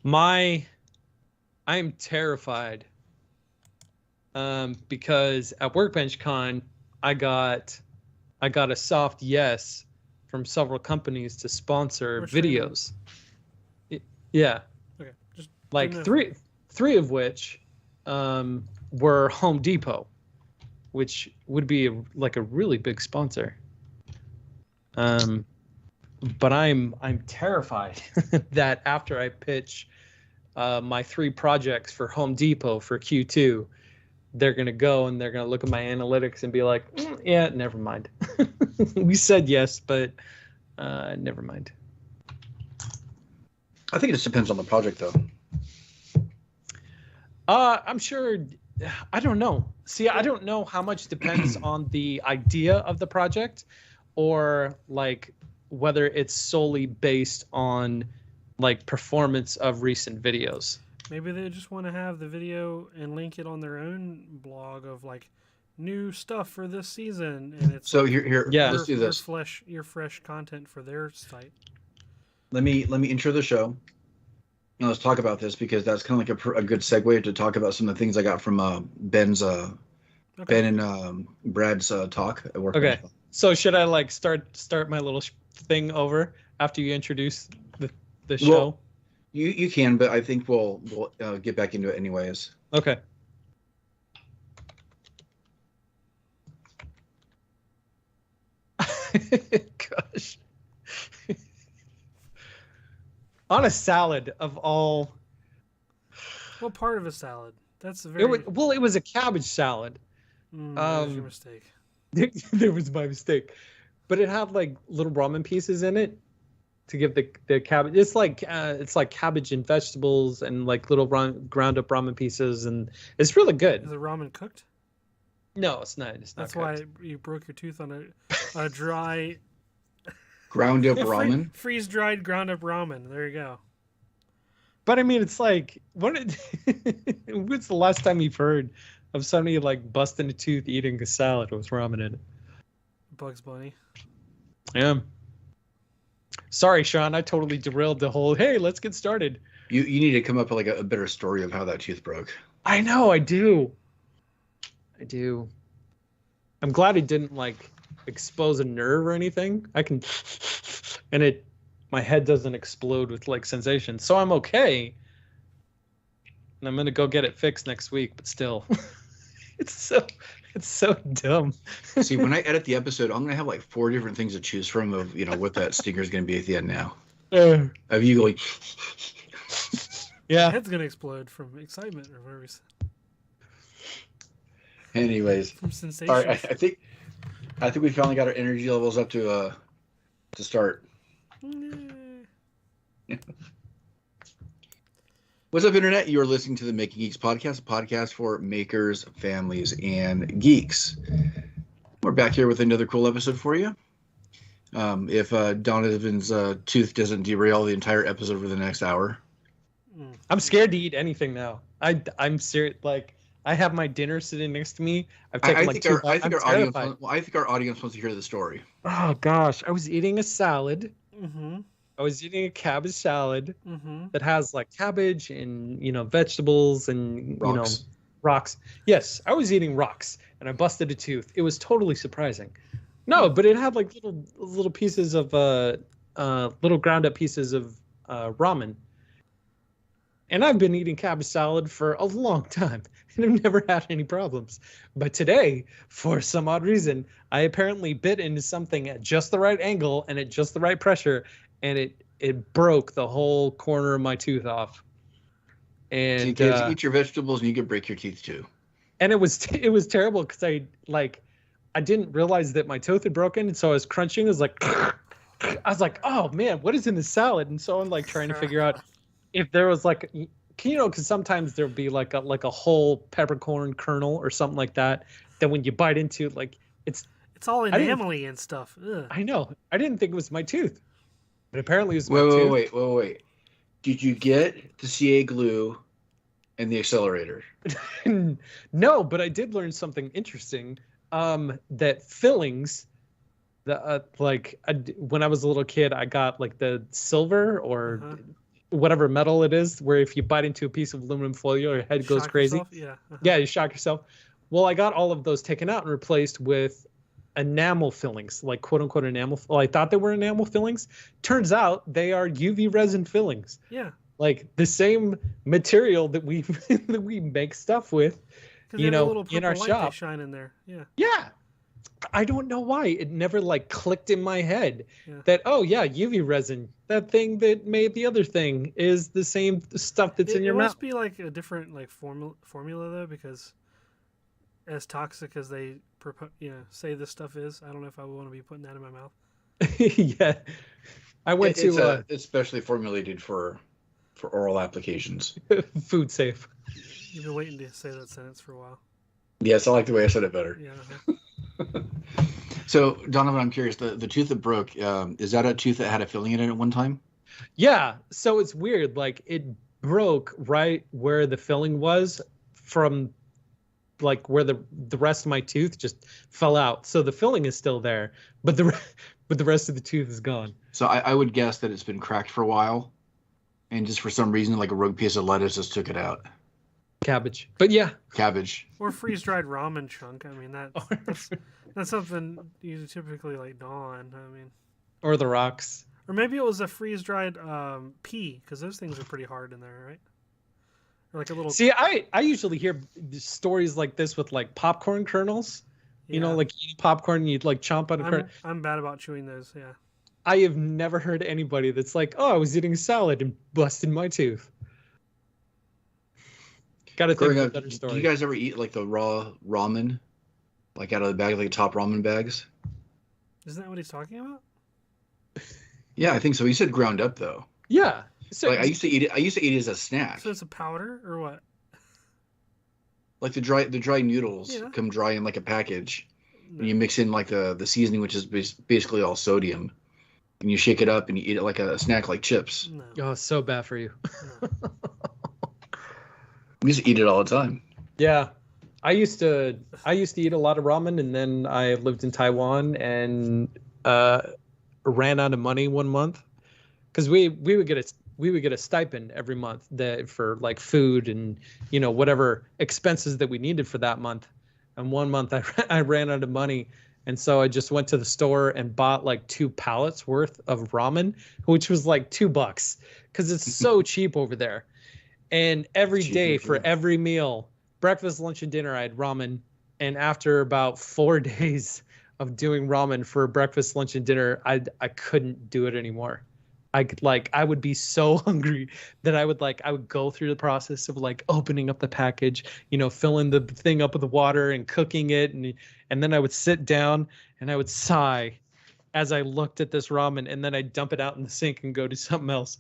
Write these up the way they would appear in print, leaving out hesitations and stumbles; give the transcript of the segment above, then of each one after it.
I am terrified because at Workbench Con I got a soft yes from several companies to sponsor Which one? videos. Yeah, Okay, just like three of which were Home Depot, which would be like a really big sponsor. But I'm terrified that after I pitch my 3 projects for Home Depot for Q2, they're gonna go and they're gonna look at my analytics and be like, yeah, never mind. We said yes, but never mind. I think it just depends on the project, though. I'm sure. I don't know. See, I don't know how much depends on the idea of the project, or like whether it's solely based on like performance of recent videos. Maybe they just want to have the video and link it on their own blog of like new stuff for this season, and it's so like here. Yeah. Let's do this. Your fresh content for their site. Let me intro the show. Now let's talk about this because that's kind of like a good segue to talk about some of the things I got from Ben and Brad's talk at work. Okay. So should I like start my little thing over after you introduce the show? Well, you can, but I think we'll get back into it anyways. Okay. Gosh. On a salad of all. What part of a salad? That's a very. It was a cabbage salad. That was your mistake. There was my mistake, but it had like little ramen pieces in it to give the cabbage. It's like cabbage and vegetables and like little ground up ramen pieces, and it's really good. Is the ramen cooked? No, it's not. It's not. That's cooked. why you broke your tooth on a dry. Ground up ramen. Freeze dried ground up ramen. There you go. But I mean, it's like when's the last time you've heard of somebody like busting a tooth eating a salad with ramen in it? Bugs Bunny. Yeah. Sorry, Sean. I totally derailed the whole. Hey, let's get started. You need to come up with like a better story of how that tooth broke. I know. I do. I'm glad it didn't like expose a nerve or anything. I can, and my head doesn't explode with like sensation, so I'm okay. And I'm gonna go get it fixed next week. But still, it's so dumb. See, when I edit the episode, I'm gonna have like 4 different things to choose from of what that stinger is gonna be at the end now. Of you going, yeah, my head's gonna explode from excitement or whatever. Anyways, From sensation. all right, I think we finally got our energy levels up to start. What's up, Internet? You're listening to the Making Geeks podcast, a podcast for makers, families, and geeks. We're back here with another cool episode for you. If Donovan's tooth doesn't derail the entire episode for the next hour. I'm scared to eat anything now. I'm serious. Like, I have my dinner sitting next to me. I've taken I think our audience wants to hear the story. Oh gosh, I was eating a salad. Mm-hmm. I was eating a cabbage salad Mm-hmm. that has like cabbage and vegetables and Rocks. rocks. Yes, I was eating rocks and I busted a tooth. It was totally surprising. No, but it had like little pieces of little ground up pieces of ramen. And I've been eating cabbage salad for a long time and I've never had any problems. But today, for some odd reason, I apparently bit into something at just the right angle and at just the right pressure, and it broke the whole corner of my tooth off. And so you can eat your vegetables and you can break your teeth too. And it was terrible because I didn't realize that my tooth had broken, and so I was crunching. I was like, oh man, what is in this salad? And so I'm like trying to figure out if there was like, because sometimes there'll be like a whole peppercorn kernel or something like that. That when you bite into, like it's all enamely and stuff. Ugh. I know. I didn't think it was my tooth, but apparently it was my tooth. Wait. Did you get the CA glue and the accelerator? No, but I did learn something interesting. That fillings, when I was a little kid, I got like the silver or whatever metal it is, where if you bite into a piece of aluminum foil, your head goes Shock crazy. yourself? Yeah. Yeah, you shock yourself. Well, I got all of those taken out and replaced with enamel fillings, like quote unquote enamel. Well, I thought they were enamel fillings. Turns out they are UV resin fillings. Yeah. Like the same material that we that we make stuff with, Because a little in our purple light shop. they shine in there. Yeah. Yeah. I don't know why. It never like clicked in my head Yeah. that, oh yeah, UV resin, that thing that made the other thing is the same stuff that's in your It mouth. must be like a different like formula though, because as toxic as they say this stuff is, I don't know if I would want to be putting that in my mouth. Yeah. I went to It's specially formulated for oral applications. food safe. You've been waiting to say that sentence for a while. Yes, I like the way I said it better. Yeah. So, Donovan, I'm curious. The tooth that broke, is that a tooth that had a filling in it at one time? Yeah. So it's weird. Like it broke right where the filling was from like where the rest of my tooth just fell out. So the filling is still there, but the rest of the tooth is gone. So I would guess that it's been cracked for a while, and just for some reason, like a rogue piece of lettuce just took it out. Cabbage. But yeah. Cabbage. Or freeze dried ramen chunk. I mean that's something you typically like gnaw on. I mean, Or the rocks. or maybe it was a freeze dried pea, because those things are pretty hard in there, right? Or like a little. See, I usually hear stories like this with like popcorn kernels. You know, Yeah. like eating popcorn, you'd like chomp on a kernel. I'm bad about chewing those. Yeah. I have never heard anybody that's like, oh, I was eating salad and busted my tooth. Gotta think of a better story. Do you guys ever eat like the raw ramen, like out of the bag, like top ramen bags? Isn't that what he's talking about? Yeah, I think so. He said ground up though. Yeah. So Like I used to eat it. I used to eat it as a snack. So it's a powder or what? Like the dry noodles Yeah. come dry in like a package, No. and you mix in like the seasoning, which is basically all sodium, and you shake it up and you eat it like a snack, like chips. No. oh, so bad for you. No. We used to eat it all the time. Yeah. I used to eat a lot of ramen, and then I lived in Taiwan and ran out of money one month because we would get a stipend every month that for like food and whatever expenses that we needed for that month. And one month I ran out of money, and so I just went to the store and bought like 2 pallets worth of ramen, which was like $2 because it's so cheap over there. And every Cheap day and for free. every meal, breakfast, lunch, and dinner, I had ramen. And after about 4 days of doing ramen for breakfast, lunch, and dinner, I couldn't do it anymore. I would be so hungry that I would go through the process of like opening up the package, filling the thing up with the water and cooking it, and then I would sit down and I would sigh as I looked at this ramen, and then I'd dump it out in the sink and go do something else.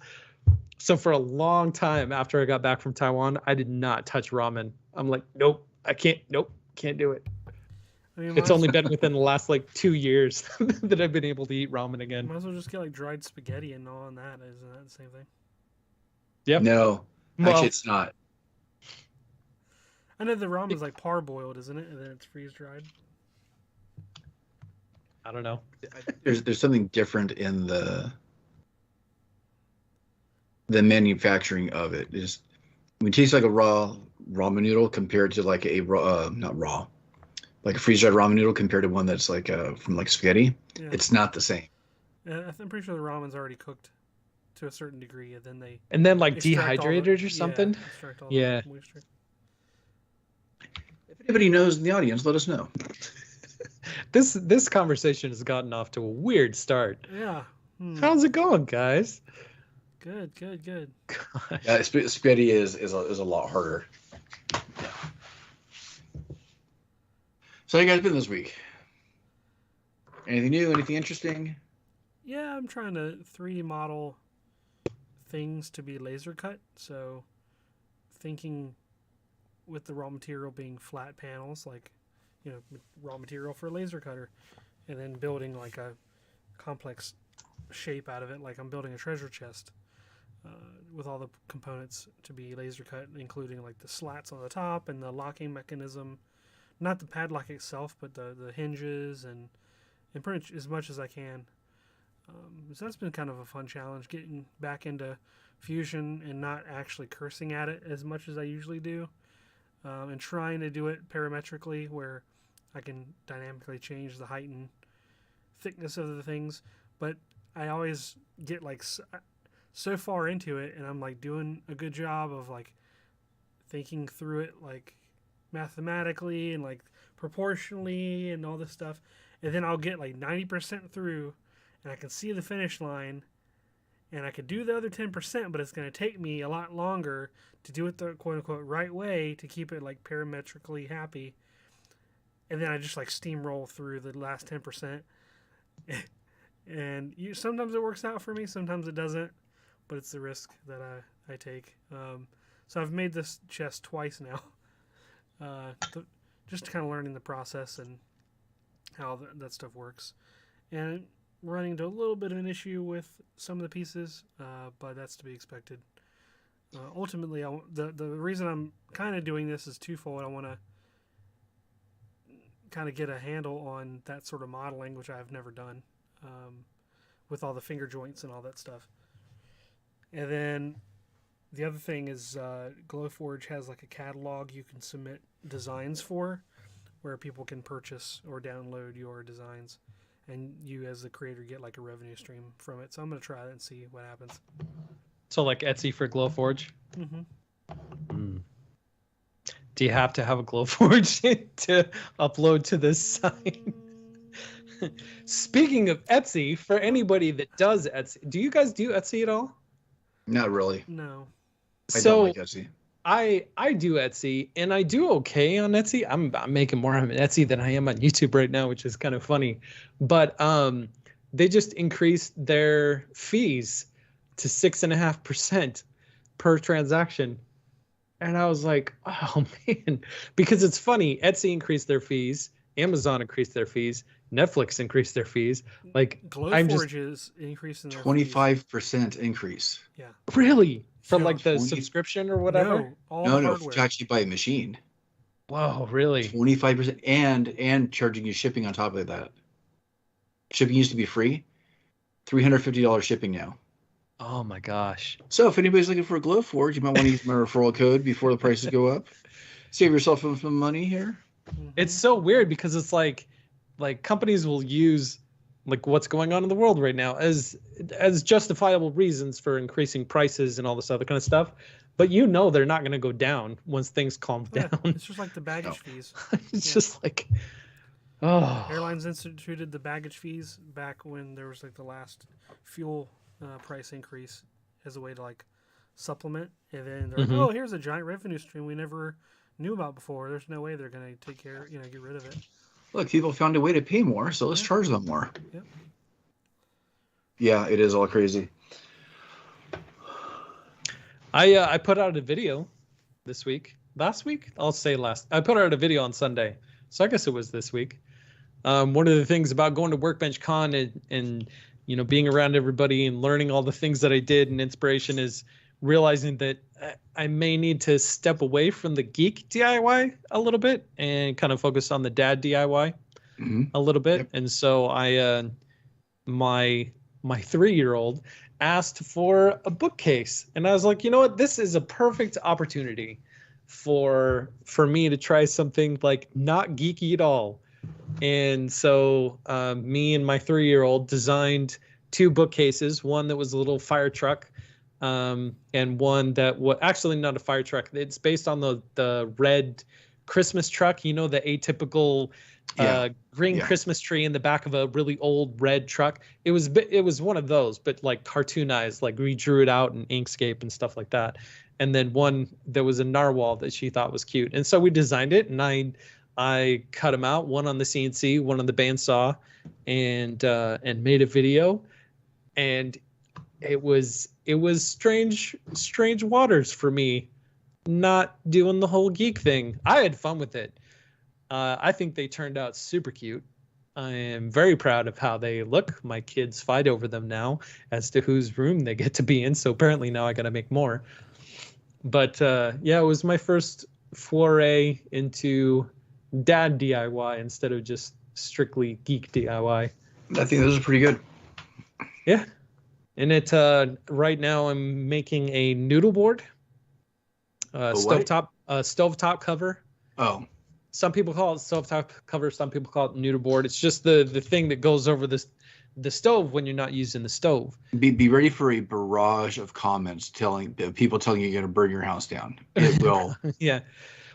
So for a long time after I got back from Taiwan, I did not touch ramen. I'm like, nope, can't do it. I mean, It's only been within the last like 2 years that I've been able to eat ramen again. might as well just get like dried spaghetti and all on that. Isn't that the same thing? Yep. No, Well- actually, it's not. I know the ramen's like parboiled, isn't it? And then it's freeze dried. I don't know. There's something different in the manufacturing of it. Is it tastes like a raw ramen noodle compared to like a raw, not raw, like a freeze dried ramen noodle compared to one that's like from like spaghetti. Yeah. It's not the same. I'm pretty sure the ramen's already cooked to a certain degree, and then they And then like extract all the- dehydrated or something. Yeah. Extract all Yeah. the moisture. If anybody knows in the audience, let us know. This conversation has gotten off to a weird start. Yeah. Hmm. How's it going, guys? Good. Spaghetti is a lot harder. So how you guys been this week? Anything new? Anything interesting? Yeah, I'm trying to 3D model things to be laser cut. So thinking with the raw material being flat panels, like, raw material for a laser cutter, and then building like a complex shape out of it, like I'm building a treasure chest with all the components to be laser cut, including like the slats on the top and the locking mechanism, not the padlock itself, but the hinges and pretty much as much as I can. So that's been kind of a fun challenge, getting back into Fusion and not actually cursing at it as much as I usually do, and trying to do it parametrically where I can dynamically change the height and thickness of the things. But I always get like so far into it, and I'm like doing a good job of like thinking through it like mathematically and like proportionally and all this stuff, and then I'll get like 90% through and I can see the finish line and I could do the other 10%, but it's going to take me a lot longer to do it the quote unquote right way to keep it like parametrically happy. And then I just like steamroll through the last 10%. And sometimes it works out for me, sometimes it doesn't, but it's the risk that I take. So I've made this chest twice now, just kind of learning the process and how that stuff works. And running into a little bit of an issue with some of the pieces, but that's to be expected. Ultimately, the reason I'm kind of doing this is twofold. I want to kind of get a handle on that sort of modeling, which I've never done, with all the finger joints and all that stuff. And then the other thing is Glowforge has like a catalog you can submit designs for, where people can purchase or download your designs, and you as the creator get like a revenue stream from it. So I'm going to try that and see what happens. So like Etsy for Glowforge? Mm-hmm. Mm. Do you have to have a Glowforge to upload to this site? Speaking of Etsy, for anybody that does Etsy, do you guys do Etsy at all? Not really. No. I don't like Etsy. I do Etsy, and I do okay on Etsy. I'm making more on Etsy than I am on YouTube right now, which is kind of funny. But they just increased their fees to 6.5% per transaction. And I was like, oh man, because it's funny. Etsy increased their fees, Amazon increased their fees, Netflix increased their fees. Like Glowforge is increasing their 25% increase. Yeah. Really? For Yeah. like the 20 subscription or whatever? No, all No, the no, hardware. to actually buy a machine. Whoa, really? 25% and charging you shipping on top of that. Shipping used to be free. $350 shipping now. Oh my gosh. So if anybody's looking for a Glowforge, you might want to use my referral code before the prices go up. Save yourself some money here. Mhm. It's so weird because it's like companies will use like what's going on in the world right now as justifiable reasons for increasing prices and all this other kind of stuff. But you know they're not going to go down once things calm Yeah, down. it's just like the baggage fees. It's Yeah. just like, oh. Airlines instituted the baggage fees back when there was like the last fuel price increase as a way to like supplement, and then they're like, oh, here's a giant revenue stream we never knew about before. There's no way they're going to take care, get rid of it. Look, people found a way to pay more, so let's charge them more. Yep. Yeah, it is all crazy. I put out a video this week. Last week? I'll say last. I put out a video on Sunday, so I guess it was this week. One of the things about going to Workbench Con and being around everybody and learning all the things that I did and inspiration is realizing that I may need to step away from the geek DIY a little bit and kind of focus on the dad DIY a little bit. Yep. And so my 3-year-old asked for a bookcase, and I was like, you know what, this is a perfect opportunity for me to try something like not geeky at all. And so me and my 3-year-old designed 2 bookcases, one that was a little fire truck, and one that was actually not a fire truck. It's based on the red Christmas truck, the atypical green Christmas tree in the back of a really old red truck. It was one of those, but like cartoonized, like we drew it out in Inkscape and stuff like that. And then one that was a narwhal that she thought was cute. And so we designed it, and I cut them out, one on the CNC, one on the bandsaw, and made a video. And it was strange waters for me, not doing the whole geek thing. I had fun with it. I think they turned out super cute. I am very proud of how they look. My kids fight over them now as to whose room they get to be in. So apparently now I got to make more. But it was my first foray into dad DIY instead of just strictly geek DIY. I think those are pretty good. Yeah. And right now I'm making a noodle board, what? stovetop cover. Oh, Some people call it stovetop cover. Some people call it noodle board. It's just the thing that goes over the stove when you're not using the stove. be ready for a barrage of comments people telling you you're going to burn your house down. It will. Yeah.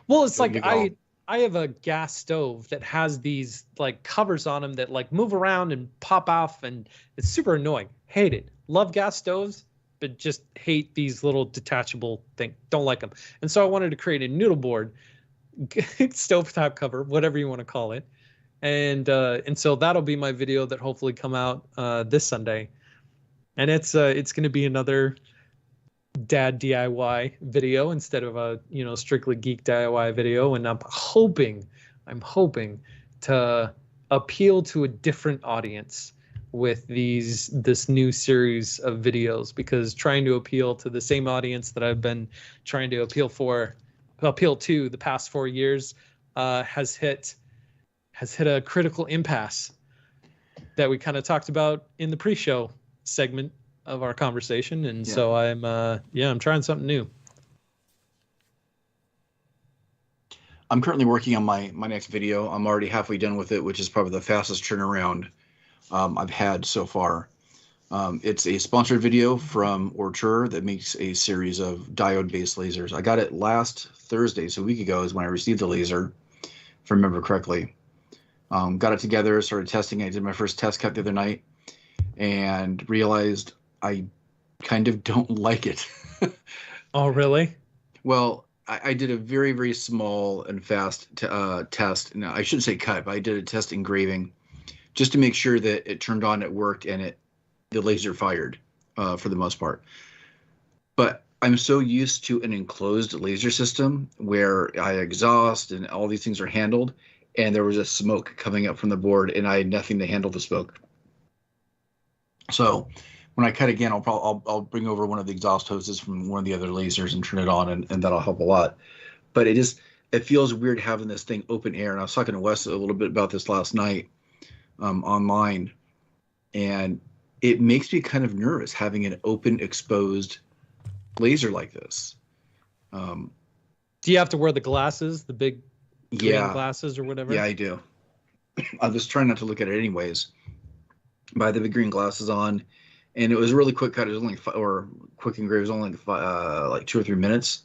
Well, it's like You will. I have a gas stove that has these like covers on them that like move around and pop off, and it's super annoying. Hate it. Love gas stoves, but just hate these little detachable thing. Don't like them. And so I wanted to create a noodle board, stovetop cover, whatever you want to call it. And so that'll be my video that hopefully come out this Sunday. And it's going to be another dad DIY video instead of a strictly geek DIY video, and I'm hoping to appeal to a different audience with this new series of videos, because trying to appeal to the same audience that I've been trying to appeal to the past 4 years has hit a critical impasse that we kind of talked about in the pre-show segment of our conversation. And so I'm trying something new. I'm currently working on my next video. I'm already halfway done with it, which is probably the fastest turnaround I've had so far. It's a sponsored video from Ortur that makes a series of diode-based lasers. I got it last Thursday, so a week ago is when I received the laser, if I remember correctly. Got it together, started testing it. I did my first test cut the other night and realized I kind of don't like it. Oh, really? Well, I did a very, very small and fast test. No, I shouldn't say cut, but I did a test engraving just to make sure that it turned on, it worked, and the laser fired for the most part. But I'm so used to an enclosed laser system where I exhaust and all these things are handled, and there was a smoke coming up from the board, and I had nothing to handle the smoke. So when I cut again, I'll bring over one of the exhaust hoses from one of the other lasers and turn it on, and that'll help a lot. But it feels weird having this thing open air. And I was talking to Wes a little bit about this last night online, and it makes me kind of nervous having an open, exposed laser like this. Do you have to wear the glasses, the big green glasses or whatever? Yeah, I do. I was trying not to look at it anyways. But I had the big green glasses on, and it was a really quick cut. It was only quick engrave. It was only like 2 or 3 minutes.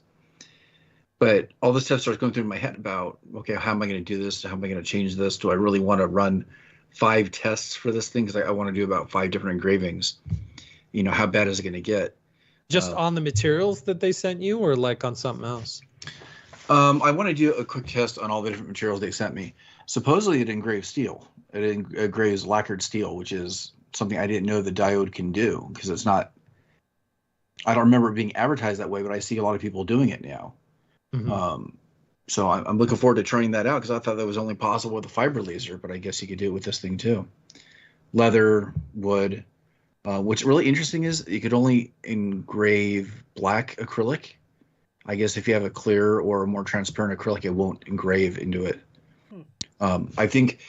But all this stuff starts going through my head about, okay, how am I going to do this? How am I going to change this? Do I really want to run 5 tests for this thing? Because I want to do about 5 different engravings. How bad is it going to get? Just on the materials that they sent you, or like on something else? I want to do a quick test on all the different materials they sent me. Supposedly it engraves steel. It engraves lacquered steel, which is something I didn't know the diode can do, because it's not. I don't remember it being advertised that way, but I see a lot of people doing it now. Mm-hmm. So I'm looking forward to trying that out, because I thought that was only possible with a fiber laser, but I guess you could do it with this thing too. Leather, wood. What's really interesting is you could only engrave black acrylic. I guess if you have a clear or a more transparent acrylic, it won't engrave into it. I think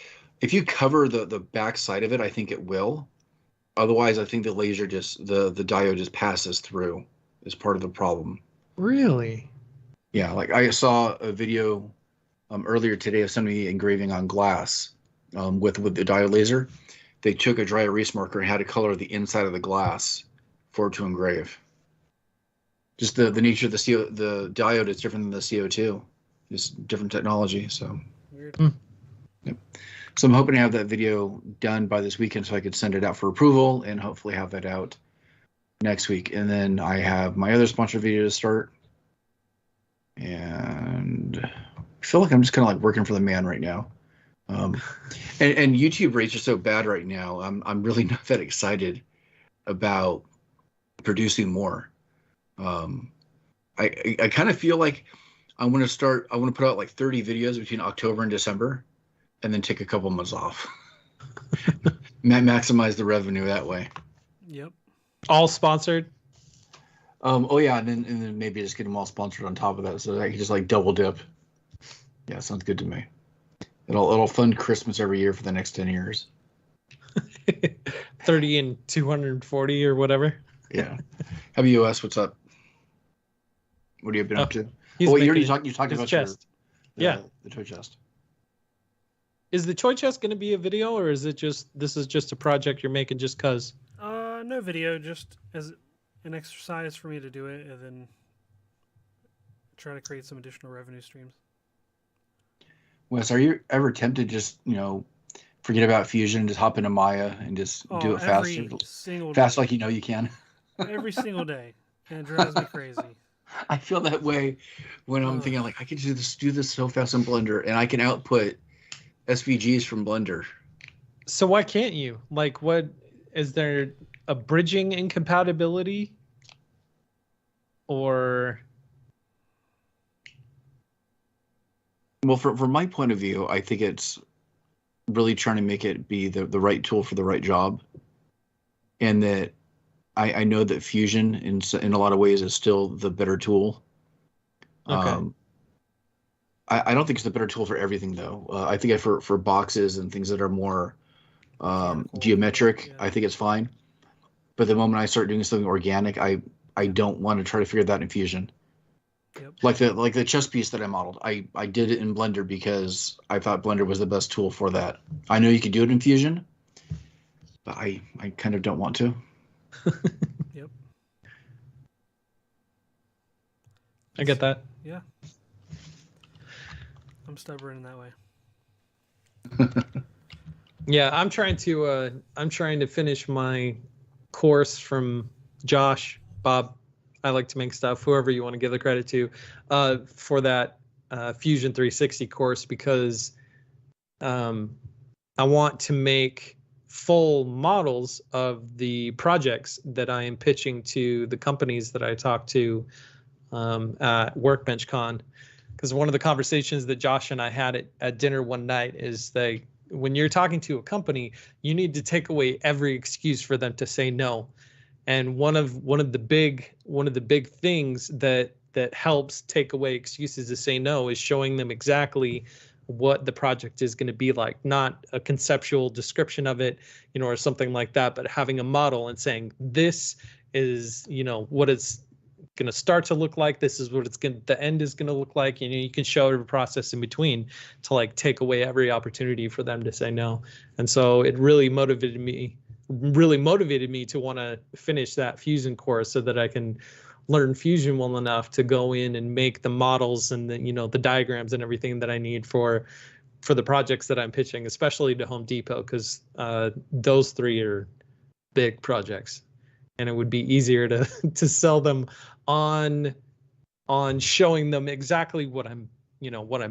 if you cover the back side of it, I think it will. Otherwise, I think the laser the diode just passes through is part of the problem. Really? Yeah, like I saw a video earlier today of somebody engraving on glass with the diode laser. They took a dry erase marker and had to color the inside of the glass for it to engrave. Just the nature of the diode is different than the CO2. It's different technology, so. Weird. Yep. So I'm hoping to have that video done by this weekend so I could send it out for approval and hopefully have that out next week. And then I have my other sponsored video to start. And I feel like I'm just kind of like working for the man right now. And YouTube rates are so bad right now. I'm really not that excited about producing more. I kind of feel like I want to put out like 30 videos between October and December, and then take a couple months off. Maximize the revenue that way. Yep. All sponsored? Oh yeah, and then maybe just get them all sponsored on top of that, so I can just like double dip. Yeah, sounds good to me. It'll fund Christmas every year for the next 10 years. 30 and 240 or whatever. Yeah. WS, what's up? What have you been up to? He's You making talked about his chest. the toy chest. Is the toy chest going to be a video, or is it this is just a project you're making just cause? No video, just as an exercise for me to do it, and then try to create some additional revenue streams. Wes, are you ever tempted to just, forget about Fusion, just hop into Maya and just do it faster? Fast like you can? Every single day. And it drives me crazy. I feel that way when I'm thinking, like, I could do this so fast in Blender, and I can output SVGs from Blender. So why can't you? Like, what is there a bridging incompatibility? Or... Well, from my point of view, I think it's really trying to make it be the right tool for the right job. And that I know that Fusion in a lot of ways is still the better tool. Okay. I don't think it's the better tool for everything, though. I think for boxes and things that are more geometric, yeah. I think it's fine. But the moment I start doing something organic, I don't want to try to figure that out in Fusion. Yep. Like the chess piece that I modeled, I did it in Blender because I thought Blender was the best tool for that. I know you could do it in Fusion, but I kind of don't want to. Yep. I get that. Yeah. I'm stubborn in that way. Yeah, I'm trying to finish my course from Josh, Bob. I like to make stuff, whoever you want to give the credit to, for that Fusion 360 course, because I want to make full models of the projects that I am pitching to the companies that I talk to at Workbench Con. Because one of the conversations that Josh and I had at dinner one night is that when you're talking to a company, you need to take away every excuse for them to say no. And one of the big things that helps take away excuses to say no is showing them exactly what the project is going to be like, not a conceptual description of it, or something like that, but having a model and saying this is, what it's going to start to look like. This is what the end is going to look like. You can show every process in between to like take away every opportunity for them to say no. And so it really motivated me to want to finish that Fusion course so that I can learn Fusion well enough to go in and make the models and the diagrams and everything that I need for the projects that I'm pitching, especially to Home Depot, because those three are big projects, and it would be easier to sell them on showing them exactly what I'm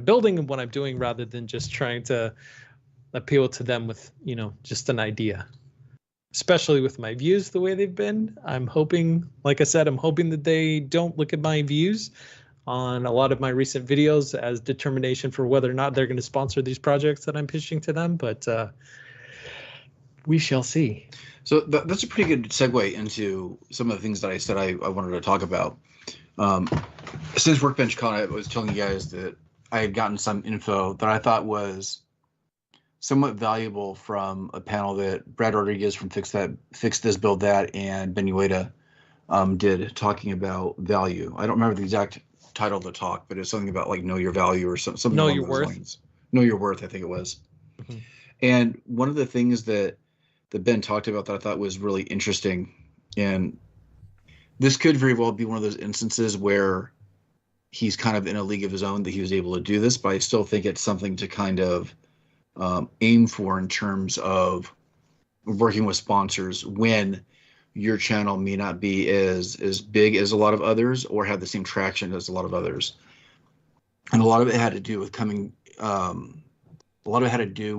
building and what I'm doing, rather than just trying to appeal to them with just an idea. Especially with my views the way they've been, I'm hoping that they don't look at my views on a lot of my recent videos as determination for whether or not they're going to sponsor these projects that I'm pitching to them. But we shall see. So that's a pretty good segue into some of the things that I said I wanted to talk about. Since Workbench Con, I was telling you guys that I had gotten some info that I thought was somewhat valuable from a panel that Brad Rodriguez from Fix This, Build That, and Ben Ueda did, talking about value. I don't remember the exact title of the talk, but it's something about like know your value or something. Know your worth. Lines. Know your worth, I think it was. Mm-hmm. And one of the things that Ben talked about that I thought was really interesting, and this could very well be one of those instances where he's kind of in a league of his own that he was able to do this, but I still think it's something to kind of aim for in terms of working with sponsors when your channel may not be as big as a lot of others or have the same traction as a lot of others. And a lot of it had to do with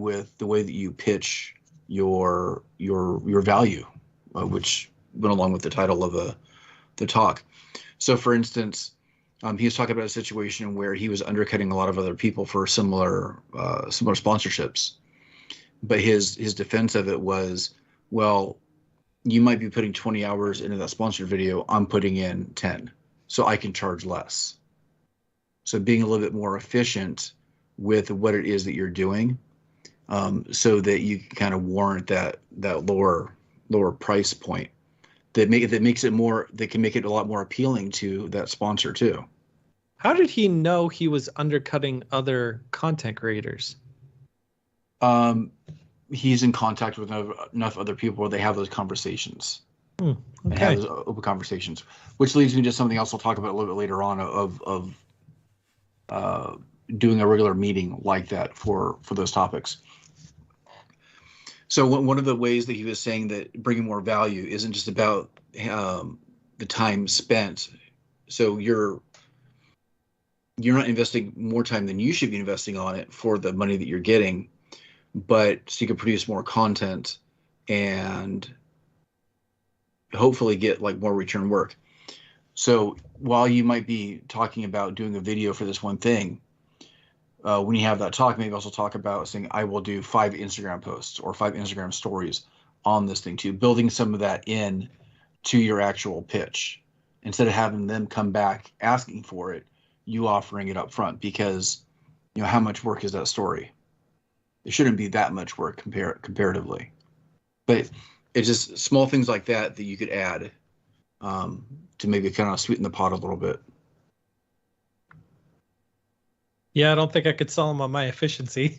with the way that you pitch your value, which went along with the title of the talk. So for instance, he was talking about a situation where he was undercutting a lot of other people for similar sponsorships, but his defense of it was, well, you might be putting 20 hours into that sponsored video. I'm putting in 10, so I can charge less. So being a little bit more efficient with what it is that you're doing, so that you can kind of warrant that lower lower price point that makes it more, that can make it a lot more appealing to that sponsor too. How did he know he was undercutting other content creators? He's in contact with enough other people where they have those conversations. Okay. And have those open conversations, which leads me to something else I'll talk about a little bit later on of doing a regular meeting like that for those topics. So one of the ways that he was saying that bringing more value isn't just about the time spent. So you're not investing more time than you should be investing on it for the money that you're getting, but so you can produce more content and hopefully get like more return work. So while you might be talking about doing a video for this one thing, when you have that talk, maybe also talk about saying, I will do 5 Instagram posts or 5 Instagram stories on this thing too, building some of that in to your actual pitch instead of having them come back asking for it, you offering it up front, because how much work is that story? It shouldn't be that much work comparatively, but it's just small things like that you could add to maybe kind of sweeten the pot a little bit. Yeah, I don't think I could sell them on my efficiency.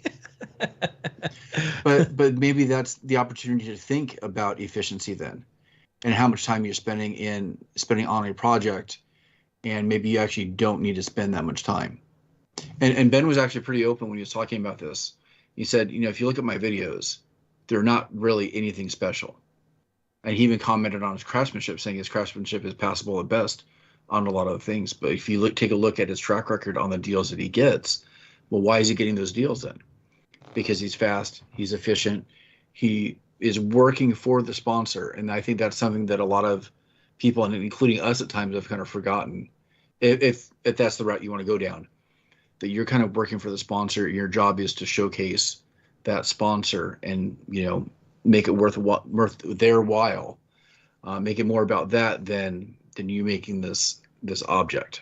but maybe that's the opportunity to think about efficiency then, and how much time you're spending on a project, and maybe you actually don't need to spend that much time. And Ben was actually pretty open when he was talking about this. He said, if you look at my videos, they're not really anything special. And he even commented on his craftsmanship, saying his craftsmanship is passable at best on a lot of things. But if you take a look at his track record on the deals that he gets, well, why is he getting those deals then? Because he's fast, he's efficient, he is working for the sponsor. And I think that's something that a lot of people, and including us at times, have kind of forgotten. If that's the route you want to go down, that you're kind of working for the sponsor, your job is to showcase that sponsor and make it worth their while, make it more about that than you making this object.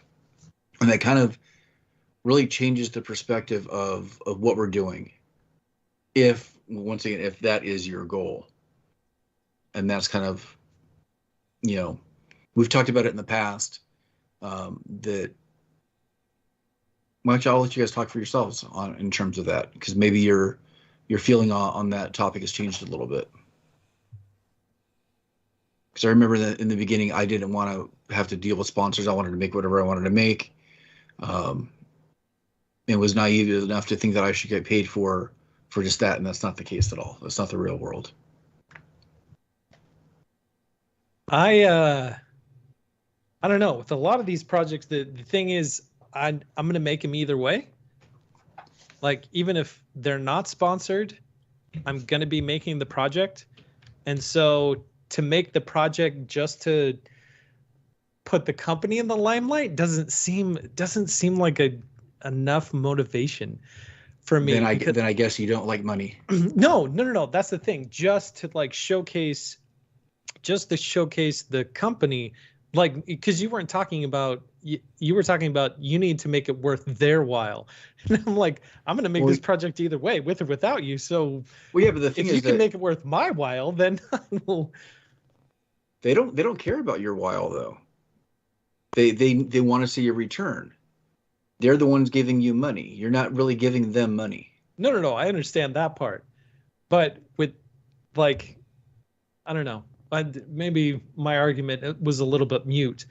And that kind of really changes the perspective of what we're doing, if that is your goal. And that's kind of, we've talked about it in the past, that much, I'll let you guys talk for yourselves in terms of that, because maybe your feeling on that topic has changed a little bit. Because I remember that in the beginning, I didn't want to have to deal with sponsors. I wanted to make whatever I wanted to make. It was naive enough to think that I should get paid for just that, and that's not the case at all. That's not the real world. I don't know. With a lot of these projects, the thing is, I'm going to make them either way. Like, even if they're not sponsored, I'm going to be making the project. And so to make the project just to put the company in the limelight doesn't seem like enough motivation for me. Then I guess you don't like money. No. That's the thing. Just to showcase the company, because you weren't talking about, you were talking about you need to make it worth their while. And I'm like, I'm going to make this project either way, with or without you. So yeah, but the thing if you can make it worth my while, then I will. They don't care about your while though. They want to see a return. They're the ones giving you money. You're not really giving them money. No. I understand that part. But with I don't know. Maybe my argument was a little bit mute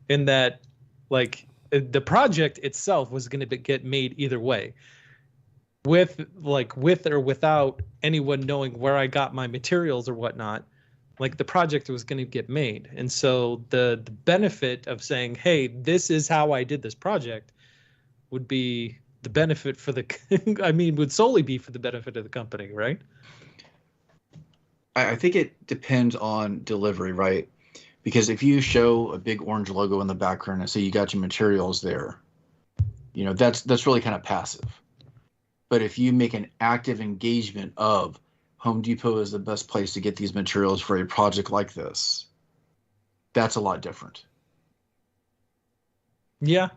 in that the project itself was going to get made either way, with or without anyone knowing where I got my materials or whatnot. The project was going to get made. And so the benefit of saying, hey, this is how I did this project would be the benefit for would solely be for the benefit of the company, right? I think it depends on delivery, right? Because if you show a big orange logo in the background and say you got your materials there, that's really kind of passive. But if you make an active engagement of Home Depot is the best place to get these materials for a project like this, that's a lot different. Yeah.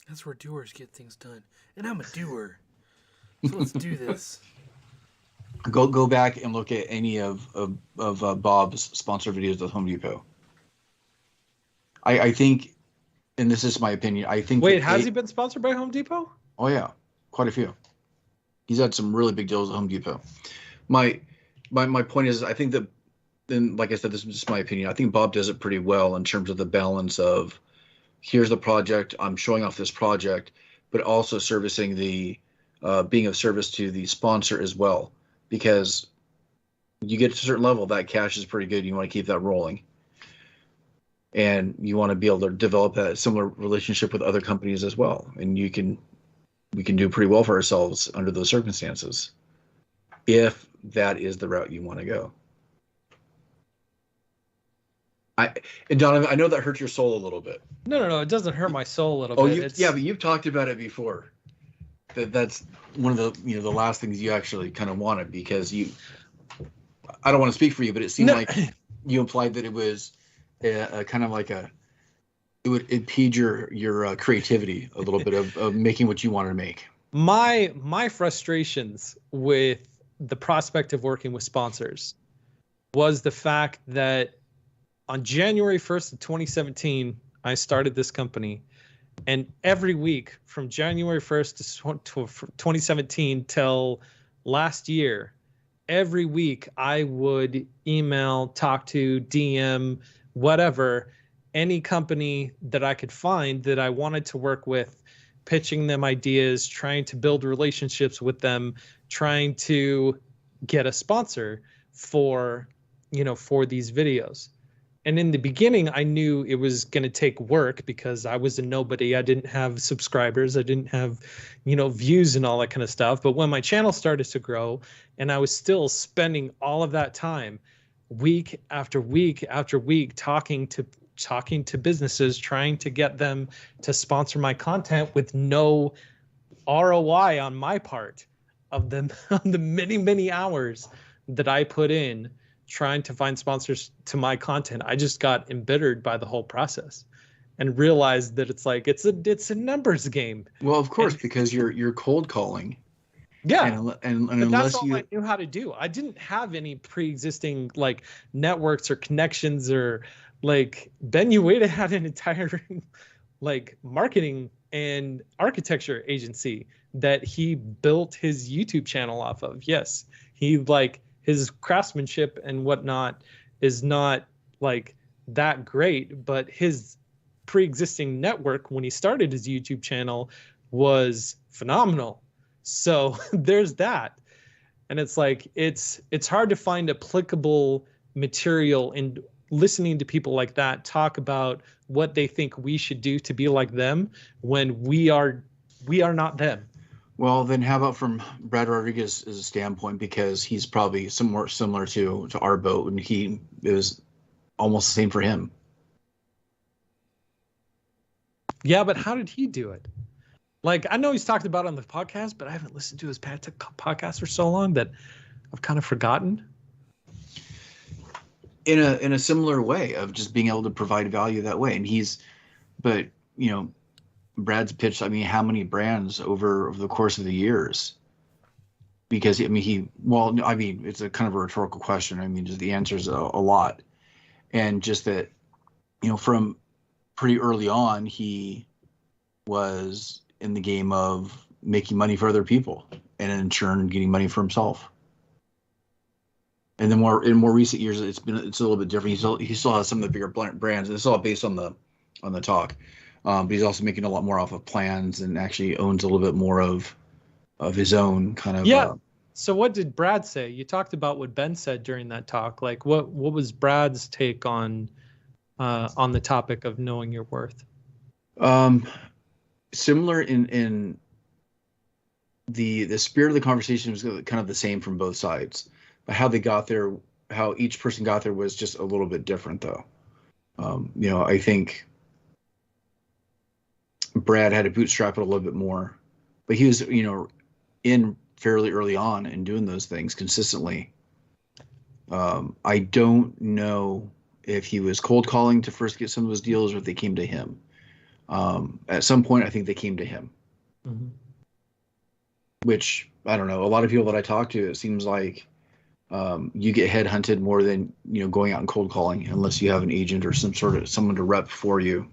That's where doers get things done. And I'm a doer. So let's do this. Go back and look at any of Bob's sponsored videos with Home Depot. I think, and this is my opinion, I think. Wait, has he been sponsored by Home Depot? Oh yeah, quite a few. He's had some really big deals at Home Depot. My point is, I think that, and like I said, this is just my opinion. I think Bob does it pretty well in terms of the balance of, here's the project, I'm showing off this project, but also servicing the, being of service to the sponsor as well. Because you get to a certain level, that cash is pretty good. You want to keep that rolling. And you want to be able to develop that similar relationship with other companies as well. And we can do pretty well for ourselves under those circumstances, if that is the route you want to go. And Donovan, I know that hurts your soul a little bit. No, it doesn't hurt my soul a little bit. Yeah, but you've talked about it before. That's one of the the last things you actually kind of wanted, because I don't want to speak for you, but it seemed like you implied that it was a kind of like it would impede your creativity a little bit of making what you wanted to make. My frustrations with the prospect of working with sponsors was the fact that on January 1st of 2017, I started this company. And every week from January 1st to 2017 till last year, every week I would email, talk to, DM, whatever, any company that I could find that I wanted to work with, pitching them ideas, trying to build relationships with them, trying to get a sponsor for these videos. And in the beginning, I knew it was going to take work because I was a nobody. I didn't have subscribers. I didn't have, views and all that kind of stuff. But when my channel started to grow and I was still spending all of that time, week after week after week, talking to businesses, trying to get them to sponsor my content with no ROI on my part of the many, many hours that I put in trying to find sponsors to my content, I just got embittered by the whole process and realized that it's a numbers game. Well, of course, because you're cold calling. Yeah. And but unless that's all I knew how to do. I didn't have any pre-existing networks or connections, or Ben Ueda had an entire marketing and architecture agency that he built his YouTube channel off of. Yes. He his craftsmanship and whatnot is not that great, but his pre-existing network when he started his YouTube channel was phenomenal. So there's that. And it's it's hard to find applicable material in listening to people like that talk about what they think we should do to be like them when we are not them. Well, then how about from Brad Rodriguez's standpoint, because he's probably somewhat similar to our boat, and it was almost the same for him. Yeah, but how did he do it? I know he's talked about it on the podcast, but I haven't listened to his podcast for so long that I've kind of forgotten. In a similar way of just being able to provide value that way, but Brad's pitched, how many brands over the course of the years? Because it's a kind of a rhetorical question. Just the answer is a lot. And just that, from pretty early on, he was in the game of making money for other people and in turn getting money for himself. And then in more recent years, it's a little bit different. He still has some of the bigger brands. This is all based on the talk. But he's also making a lot more off of plans and actually owns a little bit more of his own kind of. Yeah. So what did Brad say? You talked about what Ben said during that talk. What was Brad's take on the topic of knowing your worth? Similar in the spirit of the conversation was kind of the same from both sides, but how they got there, how each person got there was just a little bit different, though. I think Brad had to bootstrap it a little bit more, but he was, in fairly early on and doing those things consistently. I don't know if he was cold calling to first get some of those deals or if they came to him. At some point, I think they came to him, which I don't know, a lot of people that I talk to, it seems like you get headhunted more than, going out and cold calling, unless you have an agent or someone to rep for you.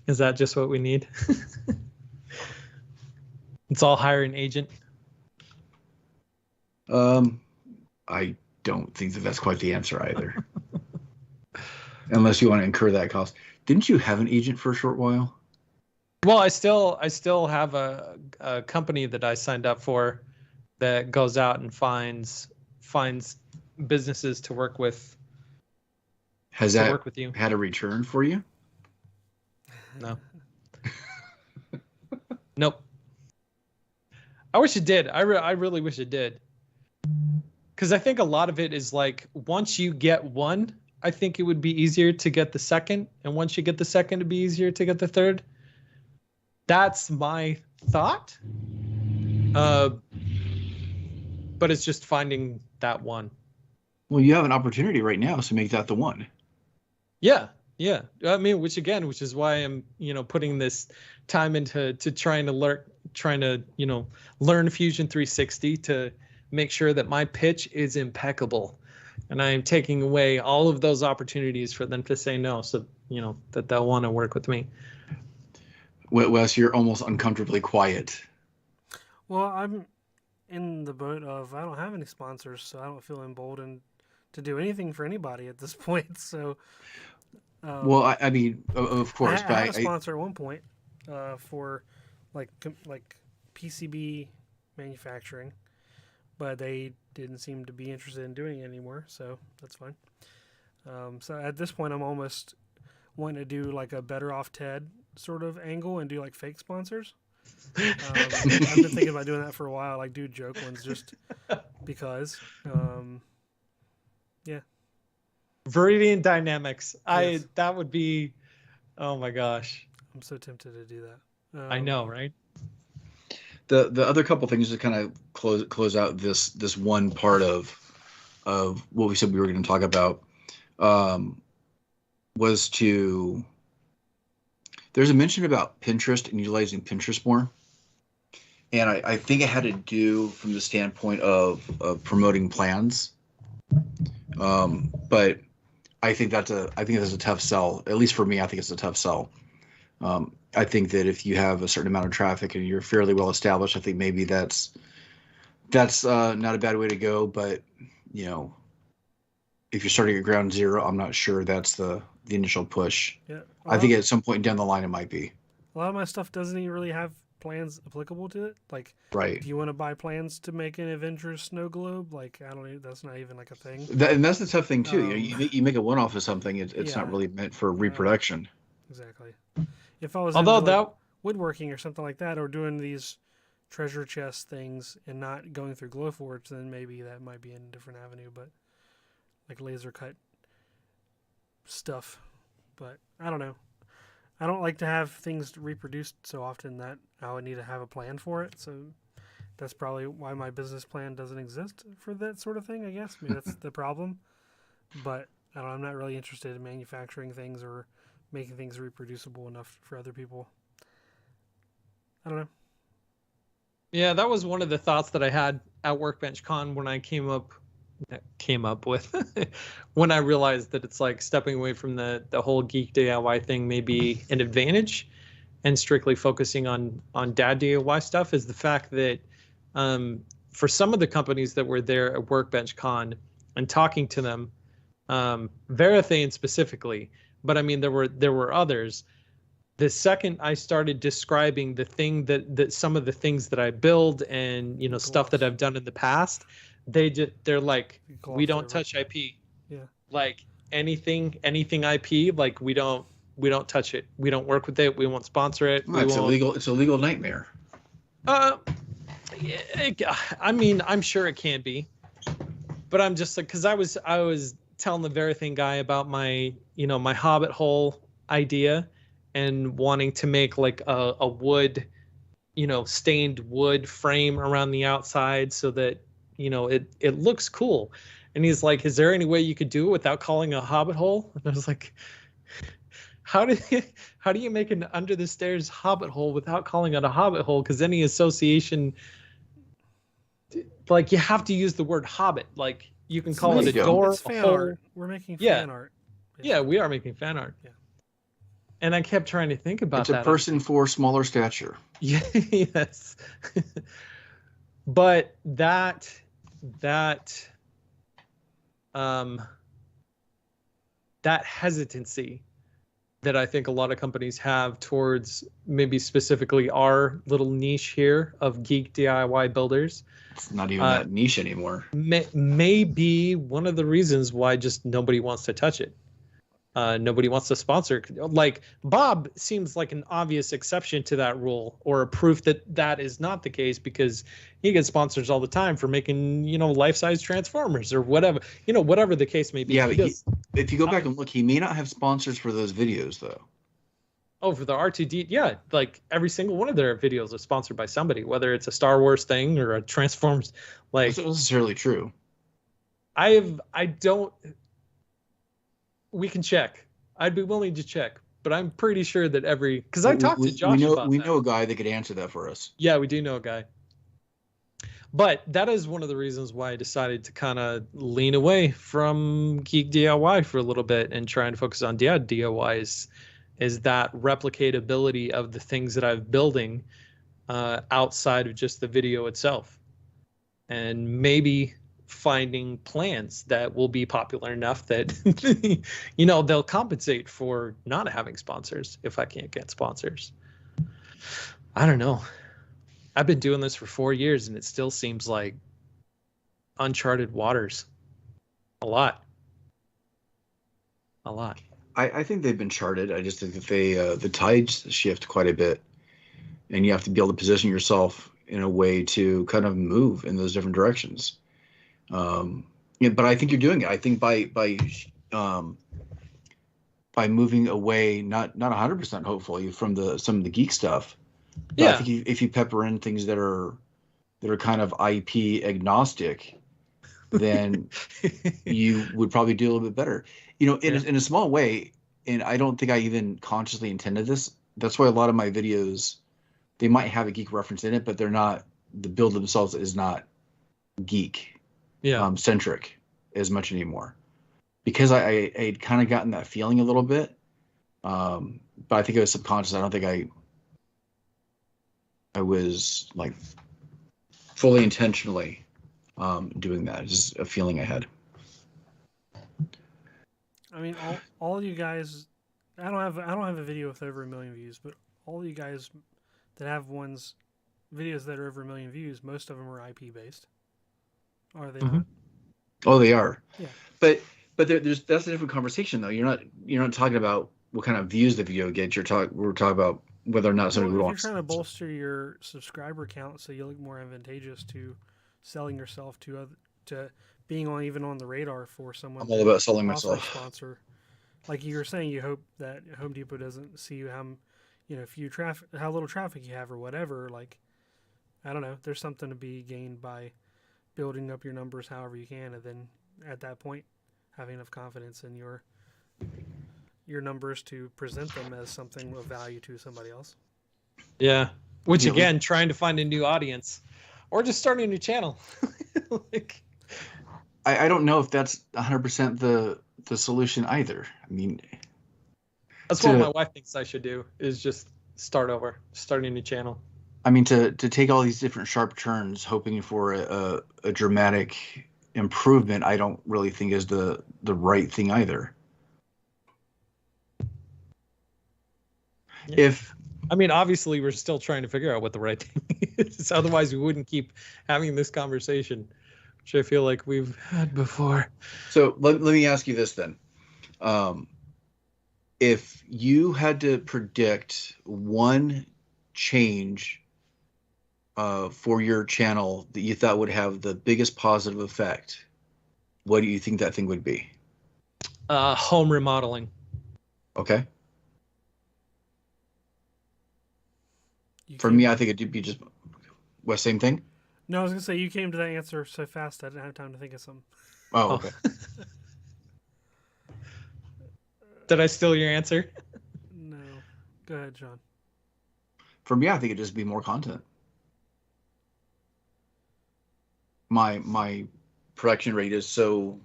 Is that just what we need? It's all hire an agent. I don't think that that's quite the answer either. Unless you want to incur that cost. Didn't you have an agent for a short while? Well, I still have a company that I signed up for that goes out and finds businesses to work with. Has to that work with you. had a return for you? No. Nope. I wish it did. I really wish it did. Because I think a lot of it is like, once you get one, I think it would be easier to get the second. And once you get the second, it'd be easier to get the third. That's my thought. But it's just finding that one. Well, you have an opportunity right now, so make that the one. Yeah. I mean, which is why I'm, putting this time into trying to learn Fusion 360 to make sure that my pitch is impeccable, and I am taking away all of those opportunities for them to say no, so that they'll want to work with me. Wes, you're almost uncomfortably quiet. Well, I'm in the boat of I don't have any sponsors, so I don't feel emboldened to do anything for anybody at this point. So, well, I mean, of course, I had a sponsor at one point for like PCB manufacturing, but they didn't seem to be interested in doing it anymore, so that's fine. So at this point, I'm almost wanting to do like a Better Off Ted sort of angle and do like fake sponsors. I've been thinking about doing that for a while, like do joke ones just because. Yeah. Viridian Dynamics. Yes. That would be, oh my gosh. I'm so tempted to do that. I know, right? The other couple things to kind of close out this one part of what we said we were going to talk about was to. There's a mention about Pinterest and utilizing Pinterest more, and I think it had to do from the standpoint of promoting plans. But I think that's a tough sell. At least for me, I think it's a tough sell. I think that if you have a certain amount of traffic and you're fairly well established, I think maybe that's not a bad way to go. But if you're starting at ground zero, I'm not sure that's the initial push. Yeah, I think at some point down the line it might be. A lot of my stuff doesn't even really have plans applicable to it. Like, right. Do you want to buy plans to make an Avengers snow globe? Like, I don't know. That's not even like a thing. And that's the tough thing too. You make a one-off of something, it's not really meant for reproduction. Exactly. If I was woodworking or something like that, or doing these treasure chest things and not going through Glowforge, then maybe that might be in a different avenue. But like laser cut stuff. But I don't know. I don't like to have things reproduced so often that I would need to have a plan for it. So that's probably why my business plan doesn't exist for that sort of thing, I guess. Maybe that's the problem. But I'm not really interested in manufacturing things or making things reproducible enough for other people. I don't know. Yeah, that was one of the thoughts that I had at Workbench Con when I came up with when I realized that it's like stepping away from the whole geek DIY thing may be an advantage, and strictly focusing on dad DIY stuff is the fact that for some of the companies that were there at Workbench Con and talking to them, Verathane specifically, but I mean there were others. The second I started describing the thing that some of the things that I build and stuff that I've done in the past, they're like, we don't touch IP. Yeah. Like anything IP, like we don't touch it. We don't work with it. We won't sponsor it. It's illegal. It's a legal nightmare. I mean, I'm sure it can be, but I'm just like, because I was telling the Verathane guy about my my Hobbit hole idea and wanting to make like a wood, stained wood frame around the outside so that it looks cool. And he's like, is there any way you could do it without calling a Hobbit hole? And I was like, how do you make an under the stairs hobbit hole without calling it a hobbit hole? Because any association, like, you have to use the word hobbit. Like, you can call There it you a go. door, It's a fan hole. art. We're making Yeah. fan art. Yeah, we are making fan art. Yeah. And I kept trying to think about It's a that. person for smaller stature. Yeah, yes. But that hesitancy that I think a lot of companies have towards maybe specifically our little niche here of geek DIY builders It's not even that niche anymore. may be one of the reasons why just nobody wants to touch it. Nobody wants to sponsor. Like, Bob seems like an obvious exception to that rule, or a proof that that is not the case, because he gets sponsors all the time for making, life-size Transformers or whatever, whatever the case may be. Yeah, but if you go back and look, he may not have sponsors for those videos, though. Oh, for the R2D, yeah, like every single one of their videos is sponsored by somebody, whether it's a Star Wars thing or a Transformers. Like, That's not necessarily true. We can check. I'd be willing to check, but I'm pretty sure that because I talked to Josh about that. We know a guy that could answer that for us. Yeah, we do know a guy. But that is one of the reasons why I decided to kind of lean away from Geek DIY for a little bit and try and focus on DIY is that replicatability of the things that I'm building outside of just the video itself. And maybe finding plans that will be popular enough that they'll compensate for not having sponsors if I can't get sponsors. I don't know. I've been doing this for 4 years and it still seems like uncharted waters. A lot. I think they've been charted. I just think that the tides shift quite a bit, and you have to be able to position yourself in a way to kind of move in those different directions. But I think you're doing it. I think by moving away, not 100% hopefully from some of the geek stuff. But Yeah. I think if you pepper in things that are kind of IP agnostic, then you would probably do a little bit better. In a small way, and I don't think I even consciously intended this. That's why a lot of my videos, they might have a geek reference in it, but they're not. The build themselves is not geek. Centric as much anymore, because I had kind of gotten that feeling a little bit, but I think it was subconscious. I don't think I was like fully intentionally doing that. It's just a feeling I had. I mean, all you guys, I don't have a video with over 1 million views, but all you guys that have videos that are over 1 million views, most of them are IP based. Are they not? Oh, they are. Yeah. But that's a different conversation though. You're not talking about what kind of views the video gets. We're talking about whether or not somebody would want. If you're trying to bolster your subscriber count so you look more advantageous to selling yourself to being on the radar for someone. I'm all about selling myself. Sponsor. Like you were saying, you hope that Home Depot doesn't see how little traffic you have or whatever. Like, I don't know. There's something to be gained by building up your numbers however you can, and then at that point having enough confidence in your numbers to present them as something of value to somebody else. Yeah. Which again, trying to find a new audience or just starting a new channel. I don't know if that's 100% the solution either. I mean, that's what my wife thinks I should do, is just starting a new channel. I mean, to take all these different sharp turns, hoping for a dramatic improvement, I don't really think is the right thing either. Yeah. Obviously, we're still trying to figure out what the right thing is. Otherwise, we wouldn't keep having this conversation, which I feel like we've had before. So let me ask you this then. If you had to predict one change for your channel that you thought would have the biggest positive effect, what do you think that thing would be? Home remodeling. Okay. For me, I think it'd be just same thing. No, I was gonna say you came to that answer so fast I didn't have time to think of something. Oh, okay. Did I steal your answer? Go ahead, John. For me, I think it'd just be more content. My production rate is so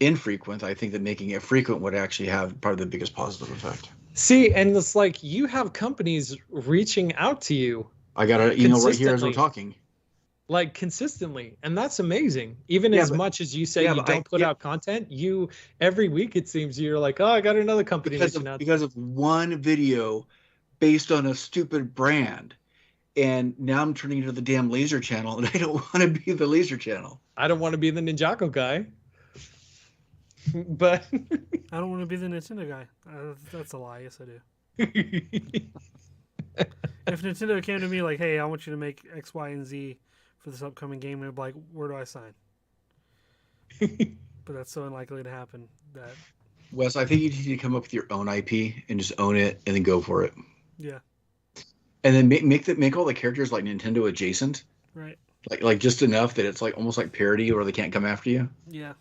infrequent. I think that making it frequent would actually have probably the biggest positive effect. See, and it's like you have companies reaching out to you. I got an email right here as we're talking. Like consistently, and that's amazing. Even as much as you say you don't put out content, you every week it seems you're like, oh, I got another company because of one video based on a stupid brand, and now I'm turning into the damn laser channel, and I don't want to be the laser channel. I don't want to be the Ninjago guy, but I don't want to be the Nintendo guy. That's a lie. Yes, I do. If Nintendo came to me like, hey, I want you to make X, Y, and Z for this upcoming game, and I'd be like, where do I sign? But that's so unlikely to happen. That Wes, I think you need to come up with your own IP and just own it, and then go for it. Yeah. And then make all the characters like Nintendo adjacent. Right. Like just enough that it's like almost like parody, or they can't come after you. Yeah.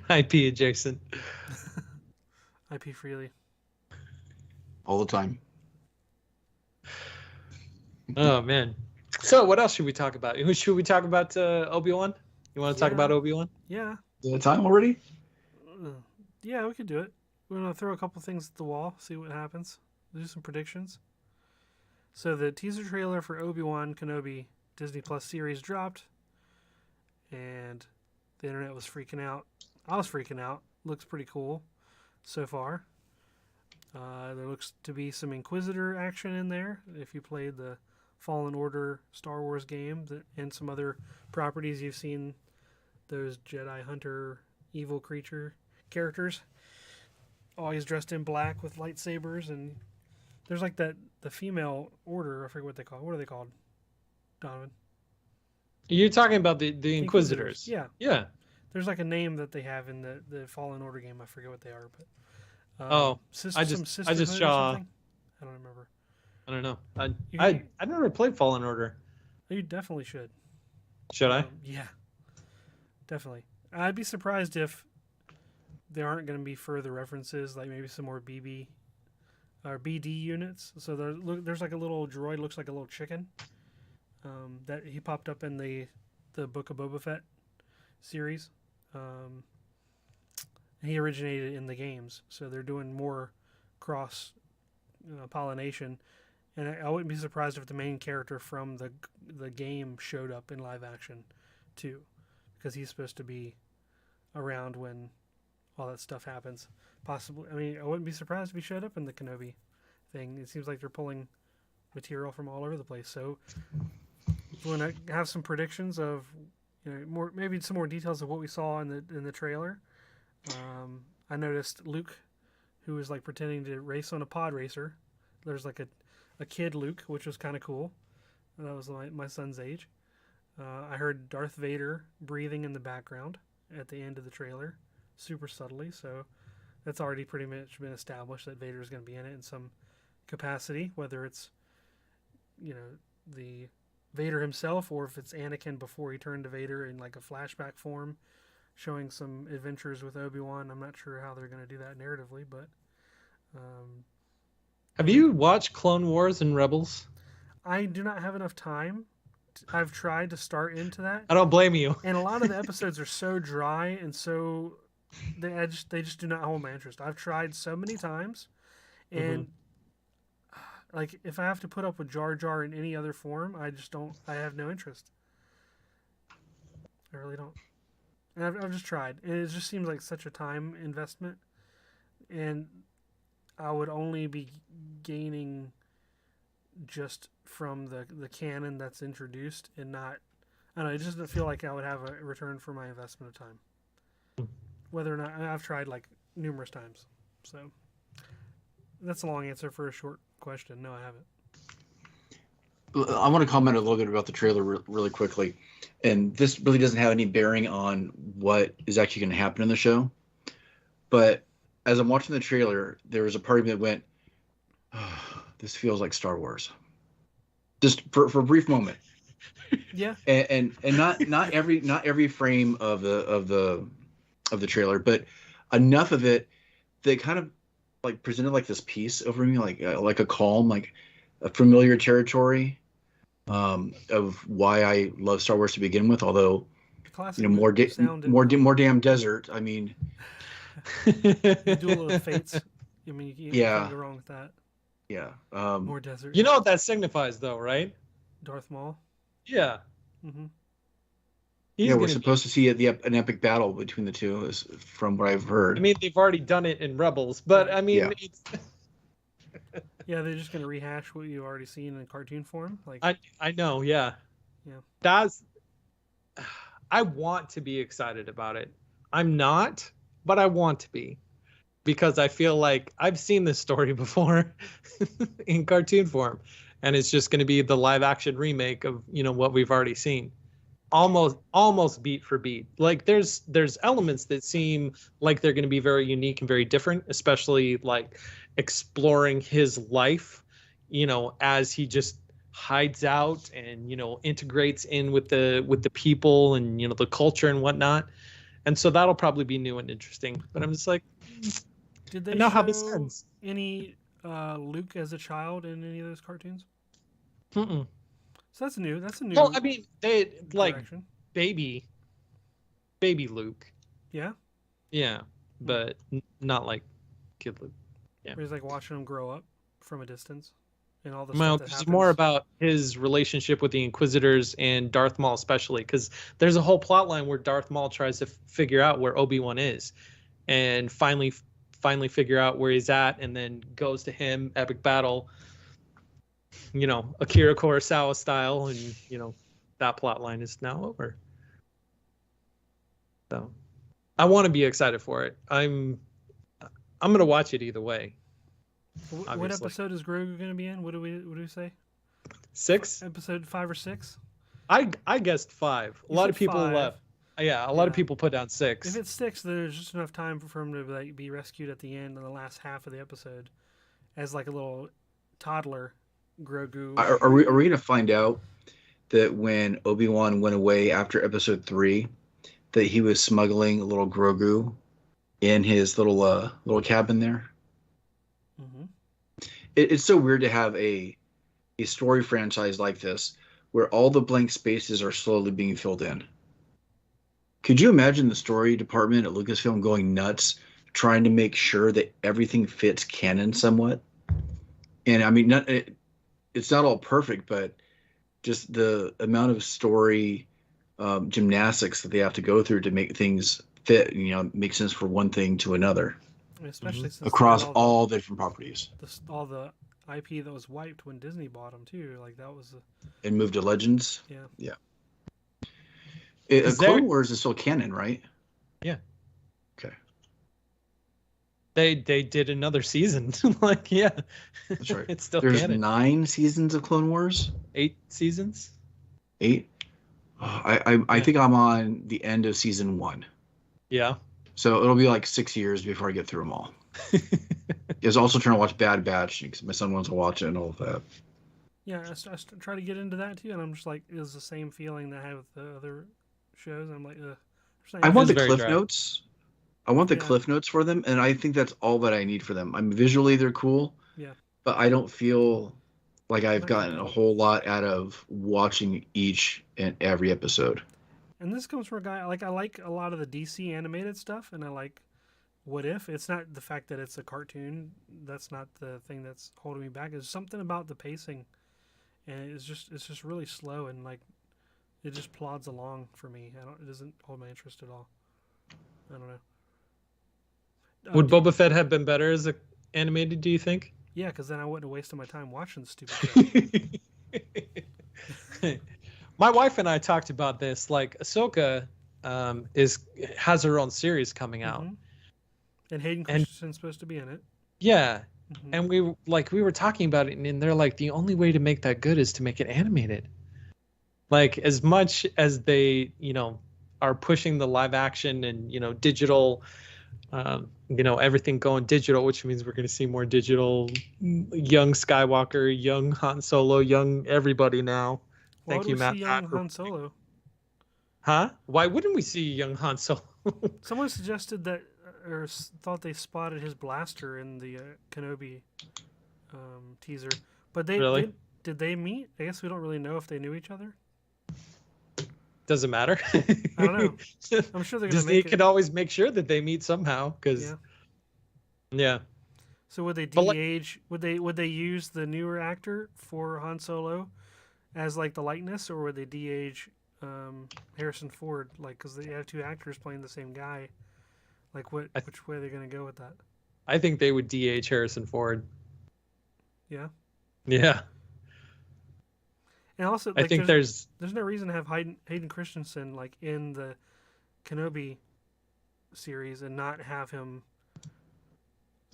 IP adjacent. IP freely. All the time. Oh man. So what else should we talk about? Should we talk about Obi-Wan? You want to talk about Obi-Wan? Yeah. Is it time already? Yeah, we could do it. We're going to throw a couple things at the wall, see what happens. Do some predictions. So the teaser trailer for Obi-Wan Kenobi Disney Plus series dropped, and the internet was freaking out. I was freaking out. Looks pretty cool so far. There looks to be some Inquisitor action in there. If you played the Fallen Order Star Wars game and some other properties, you've seen those Jedi Hunter evil creature characters, always dressed in black with lightsabers, and there's like the female order. I forget what they call. What are they called, Donovan? You're talking about the Inquisitors. Yeah. Yeah. There's like a name that they have in the Fallen Order game. I forget what they are, but I just saw. I don't remember. I don't know. I never played Fallen Order. You definitely should. Should I? Yeah, definitely. I'd be surprised if there aren't going to be further references, like maybe some more BB or BD units. So there's like a little droid, looks like a little chicken, that he popped up in the Book of Boba Fett series. He originated in the games, so they're doing more cross pollination. And I wouldn't be surprised if the main character from the game showed up in live action too, because he's supposed to be around when all that stuff happens. Possibly, I mean, I wouldn't be surprised if he showed up in the Kenobi thing. It seems like they're pulling material from all over the place. So, you want to have some predictions of, maybe some more details of what we saw in the trailer. I noticed Luke, who was like pretending to race on a pod racer. There's like a kid Luke, which was kind of cool. That was my son's age. I heard Darth Vader breathing in the background at the end of the trailer, super subtly. So that's already pretty much been established that Vader is going to be in it in some capacity, whether it's the Vader himself or if it's Anakin before he turned to Vader in like a flashback form, showing some adventures with Obi-Wan. I'm not sure how they're going to do that narratively, but have you watched Clone Wars and Rebels? I do not have enough time. I've tried to start into that. I don't blame you. And a lot of the episodes are so dry and so they just do not hold my interest. I've tried so many times, and like if I have to put up with Jar Jar in any other form, I just don't. I have no interest. I really don't. And I've just tried, and it just seems like such a time investment, and I would only be gaining just from the canon that's introduced, and not. I don't know. It just doesn't feel like I would have a return for my investment of time. Whether or not I've tried like numerous times, so that's a long answer for a short question. No, I haven't. I want to comment a little bit about the trailer really quickly, and this really doesn't have any bearing on what is actually going to happen in the show. But as I'm watching the trailer, there was a part of me that went, oh, "This feels like Star Wars," just for a brief moment. Yeah, and not every frame of the trailer, but enough of it that kind of like presented like this peace over me, like a calm, like a familiar territory of why I love Star Wars to begin with. Although Classic more damn desert. I mean, the Duel of the Fates. I mean, you can't yeah, go wrong with that. yeah. More desert. You know what that signifies, though, right? Darth Maul. Yeah. Mm-hmm. Yeah, we're supposed to see an epic battle between the two, from what I've heard. I mean, they've already done it in Rebels, but I mean, Yeah. it's. Yeah, they're just gonna rehash what you've already seen in cartoon form. Like I know, yeah. Yeah. That's. I want to be excited about it. I'm not, but I want to be, because I feel like I've seen this story before in cartoon form, and it's just going to be the live action remake of what we've already seen. Almost beat for beat. Like there's elements that seem like they're going to be very unique and very different, especially like exploring his life, as he just hides out and integrates in with the people and the culture and whatnot. And so that'll probably be new and interesting. But I'm just like, did they know show how this ends. any Luke as a child in any of those cartoons? Mm-mm. So that's new. That's a new. Well, I mean, they like direction. baby Luke. Yeah. Yeah, but not like kid Luke. Yeah. Where he's like watching him grow up from a distance, and all the Well, stuff that it's happens. more about his relationship with the Inquisitors and Darth Maul, especially because there's a whole plot line where Darth Maul tries to figure out where Obi-Wan is, and finally figure out where he's at, and then goes to him, epic battle. Akira Kurosawa style, and that plot line is now over. So, I want to be excited for it. I'm gonna watch it either way. What episode is Grogu going to be in? What do we say? 6? Episode 5 or 6? I guessed 5. A lot of people left. Yeah, a lot of people put down 6. If it's 6, there's just enough time for him to like be rescued at the end in the last half of the episode, as like a little toddler Grogu. Are we going to find out that when Obi-Wan went away after episode 3, that he was smuggling a little Grogu in his little cabin there? Mm-hmm. It's so weird to have a story franchise like this where all the blank spaces are slowly being filled in. Could you imagine the story department at Lucasfilm going nuts trying to make sure that everything fits canon somewhat? And I mean, it's not all perfect, but just the amount of story gymnastics that they have to go through to make things fit, make sense for one thing to another. Especially since across all the different properties. All the IP that was wiped when Disney bought them too. Like that was and moved to Legends. Yeah. Clone Wars is still canon, right? Yeah. Okay. They did another season. Like, yeah. That's right. It's still There's canon. 9 seasons of Clone Wars. 8 seasons. 8. I think I'm on the end of season 1. Yeah. So it'll be like 6 years before I get through them all. I was also trying to watch Bad Batch because my son wants to watch it and all of that. Yeah, I try to get into that too, and I'm just like, it was the same feeling that I had with the other shows. I'm like, I want the cliff notes. I want the cliff notes for them, and I think that's all that I need for them. Visually they're cool. Yeah. But I don't feel like I've gotten a whole lot out of watching each and every episode. And this comes from a guy I like a lot of the DC animated stuff, and I like What If. It's not the fact that it's a cartoon. That's not the thing that's holding me back. It's something about the pacing, and it's just really slow, and like it just plods along for me. It doesn't hold my interest at all. I don't know. Would Boba Fett have been better as animated, do you think? Yeah, because then I wouldn't have wasted my time watching the stupid show. My wife and I talked about this. Like, Ahsoka has her own series coming out, and Hayden Christensen's supposed to be in it. Yeah, and we were talking about it, and they're like, the only way to make that good is to make it animated. Like, as much as they are pushing the live action and digital, everything going digital, which means we're going to see more digital, young Skywalker, young Han Solo, young everybody now. Thank you, Matt. Young Han Solo. Huh? Why wouldn't we see young Han Solo? Someone suggested that, or thought they spotted his blaster in the Kenobi teaser, but Really? did they meet? I guess we don't really know if they knew each other. Doesn't matter. I don't know. I'm sure they're gonna Disney make can it. always make sure that they meet somehow. Because yeah. So would they But, like- de-age? Would they use the newer actor for Han Solo as like the likeness, or would they de-age Harrison Ford? Like, because they have two actors playing the same guy. Like, which way are they gonna go with that? I think they would DH Harrison Ford. Yeah. Yeah. And also, I like, think there's no reason to have Hayden Christensen like in the Kenobi series and not have him.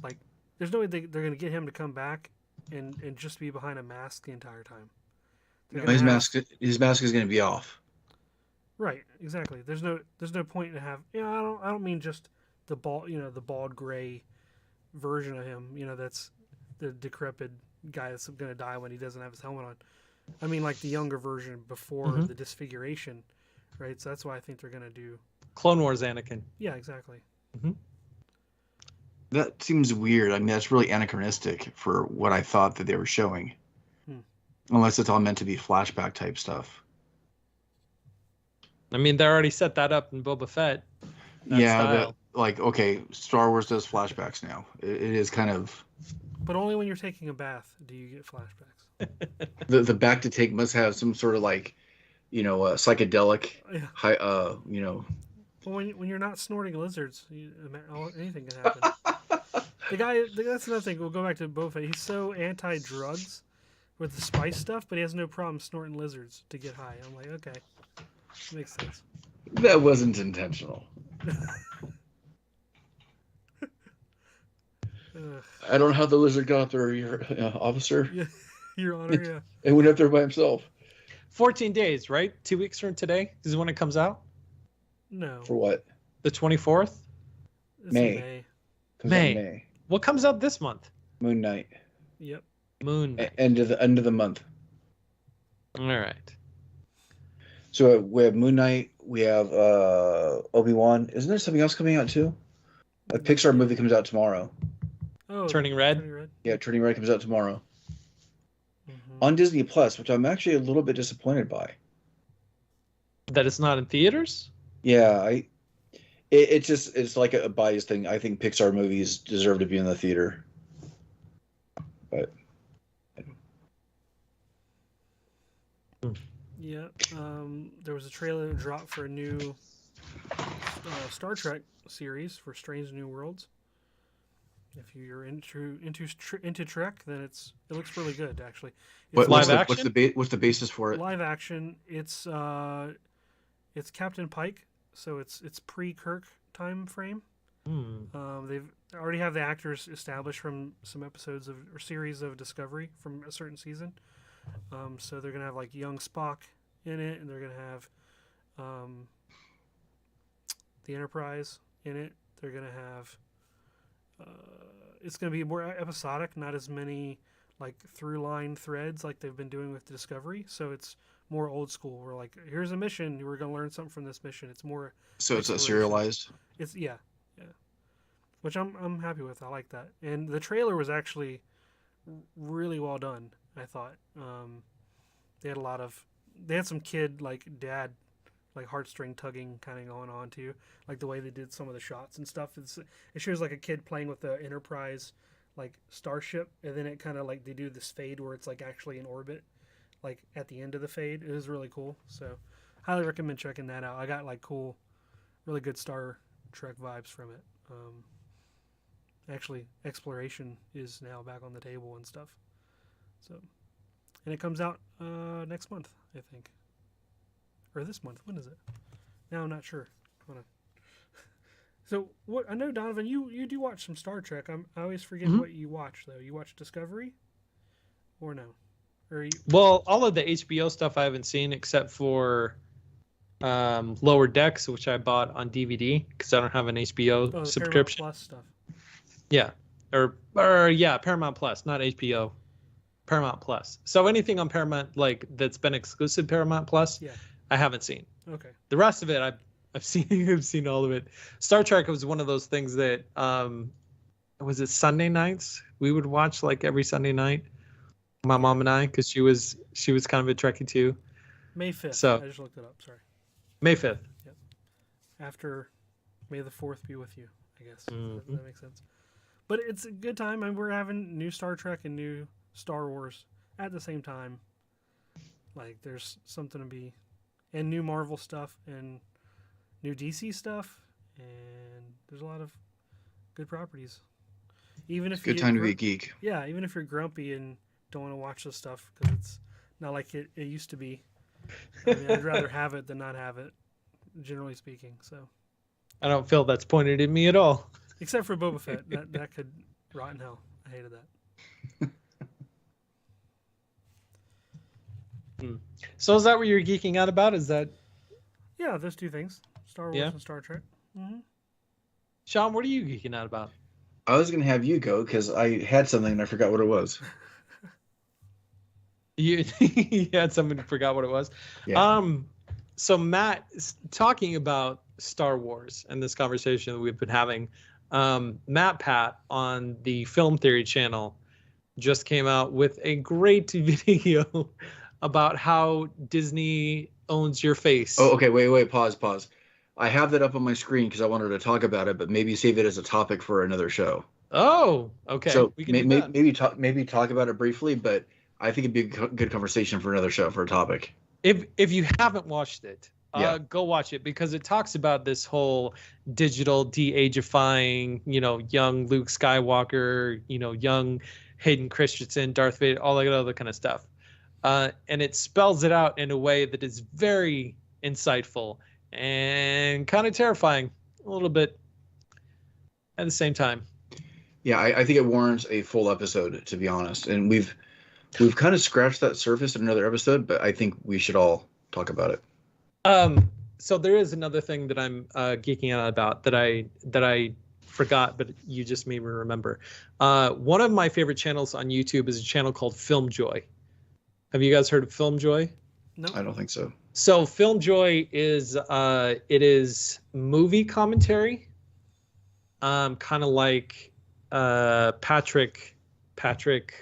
Like, there's no way they're going to get him to come back and just be behind a mask the entire time. His mask is going to be off. Right, exactly. There's no point to have. I don't mean just the bald gray version of him. That's the decrepit guy that's going to die when he doesn't have his helmet on. I mean, like the younger version before the disfiguration, right? So that's why I think they're going to do Clone Wars Anakin. Yeah, exactly. Mm-hmm. That seems weird. I mean, that's really anachronistic for what I thought that they were showing. Unless it's all meant to be flashback type stuff. I mean, they already set that up in Boba Fett. But like, okay, Star Wars does flashbacks now. It is kind of. But only when you're taking a bath do you get flashbacks. The back to take must have some sort of like, psychedelic. Yeah. High, Well, when you're not snorting lizards, anything can happen. That's another thing. We'll go back to Boba Fett. He's so anti-drugs with the spice stuff, but he has no problem snorting lizards to get high. I'm like, okay, makes sense. That wasn't intentional. I don't know how the lizard got up there, your officer. Yeah, Your Honor, yeah. It went up there by himself. 14 days, right? 2 weeks from today is when it comes out? No. For what? The 24th? It's May. in May. What comes out this month? Moon Knight. Yep. Moon. End of the month. All right. So we have Moon Knight. We have Obi-Wan. Isn't there something else coming out too? A Pixar movie comes out tomorrow. Oh, Turning Red? Turning Red. Yeah, Turning Red comes out tomorrow Mhm. on Disney Plus, which I'm actually a little bit disappointed by. That it's not in theaters? Yeah, it's like a bias thing. I think Pixar movies deserve to be in the theater. But Yeah. There was a trailer that dropped for a new Star Trek series for Strange New Worlds. If you're into Trek, then it looks really good actually. It's live action? What's the basis for it? live action. It's Captain Pike, so it's pre-Kirk time frame. They've already have the actors established from some episodes or series of Discovery from a certain season. So they're gonna have like young Spock in it, and they're gonna have the Enterprise in it. They're gonna have it's gonna be more episodic, not as many like through line threads like they've been doing with Discovery. So it's more old school. We're like, here's a mission. We're gonna learn something from this mission. It's more So it's exploration. serialized. It's yeah, which I'm happy with. I like that. And the trailer was actually really well done. I thought they had some kid like dad like heartstring tugging kind of going on too, like the way they did some of the shots and stuff. It shows like a kid playing with the Enterprise like starship, and then it kind of like they do this fade where it's like actually in orbit, like at the end of the fade. It was really cool. So highly recommend checking that out. I got like cool, really good Star Trek vibes from it. Actually, exploration is now back on the table and stuff. So, and it comes out next month, I think, or this month. When is it? Now I'm not sure. Hold on. So what I know, Donovan, you do watch some Star Trek. I always forget what you watch though. You watch Discovery, or no? Or you... Well, all of the HBO stuff I haven't seen except for Lower Decks, which I bought on DVD because I don't have an HBO subscription. Paramount Plus stuff. Yeah, or yeah, Paramount Plus, not HBO. Paramount Plus. So anything on Paramount like that's been exclusive Paramount Plus, Yeah. I haven't seen. Okay. The rest of it, I've seen I've seen all of it. Star Trek was one of those things that was it Sunday nights we would watch like every Sunday night. My mom and I, because she was kind of a Trekkie too. May 5th. So I just looked it up. Sorry. May 5th. Yep. After May the 4th be with you, I guess. Mm-hmm. That makes sense. But it's a good time. I mean, we're having new Star Trek and new Star Wars at the same time. Like, there's something to be... And new Marvel stuff and new DC stuff. And there's a lot of good properties. Even if Good time to be a geek. Yeah, even if you're grumpy and don't want to watch this stuff because it's not like it used to be. I mean, I'd rather have it than not have it, generally speaking. So, I don't feel that's pointed at me at all. except for Boba Fett, that could rot in hell. I hated that. So is that what you're geeking out about? Is that Yeah, those two things: Star Wars Yeah. and Star Trek. Mm-hmm. Sean? What are you geeking out about? I was going to have you go because I had something and I forgot what it was. You had somebody forgot what it was. Yeah. So Matt is talking about Star Wars and this conversation that we've been having. Matt Pat on the Film Theory channel just came out with a great video about how Disney owns your face. Oh, okay. Wait. Pause. I have that up on my screen because I wanted to talk about it, but maybe save it as a topic for another show. Oh, okay. So We can do that. maybe talk about it briefly, but I think it'd be a good conversation for another show for a topic. If you haven't watched it, Yeah. go watch it because it talks about this whole digital de-agifying, young Luke Skywalker, young Hayden Christensen, Darth Vader, all that other kind of stuff. And it spells it out in a way that is very insightful and kind of terrifying a little bit at the same time. Yeah, I think it warrants a full episode, to be honest. And we've kind of scratched that surface in another episode, but I think we should all talk about it. So there is another thing that I'm geeking out about that I forgot, but you just made me remember. One of my favorite channels on YouTube is a channel called Film Joy. Have you guys heard of Film Joy? Nope. I don't think so. So Film Joy is it is movie commentary, kind of like Patrick,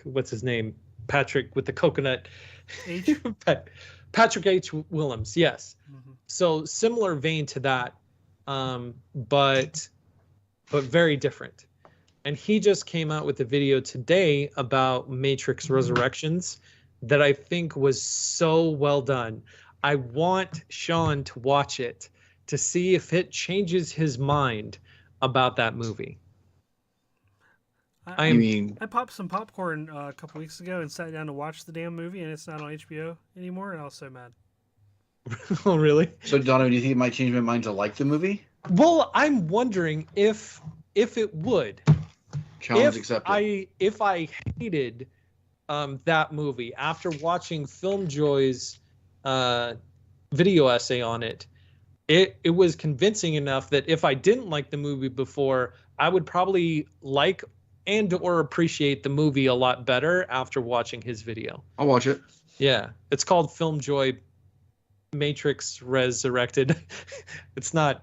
what's his name? Patrick with the coconut. H. Patrick H. Willems, yes. Mm-hmm. So similar vein to that, but very different. And he just came out with a video today about Matrix Resurrections that I think was so well done. I want Sean to watch it to see if it changes his mind about that movie. I popped some popcorn a couple weeks ago and sat down to watch the damn movie, and it's not on HBO anymore, and I was so mad. Oh, really? So, Donovan, do you think it might change my mind to like the movie? Well, I'm wondering if it would. Challenge accepted. If I hated that movie after watching Film Joy's video essay on it, it was convincing enough that if I didn't like the movie before, I would probably like and or appreciate the movie a lot better after watching his video. I'll watch it. Yeah, it's called Film Joy Matrix Resurrected. It's not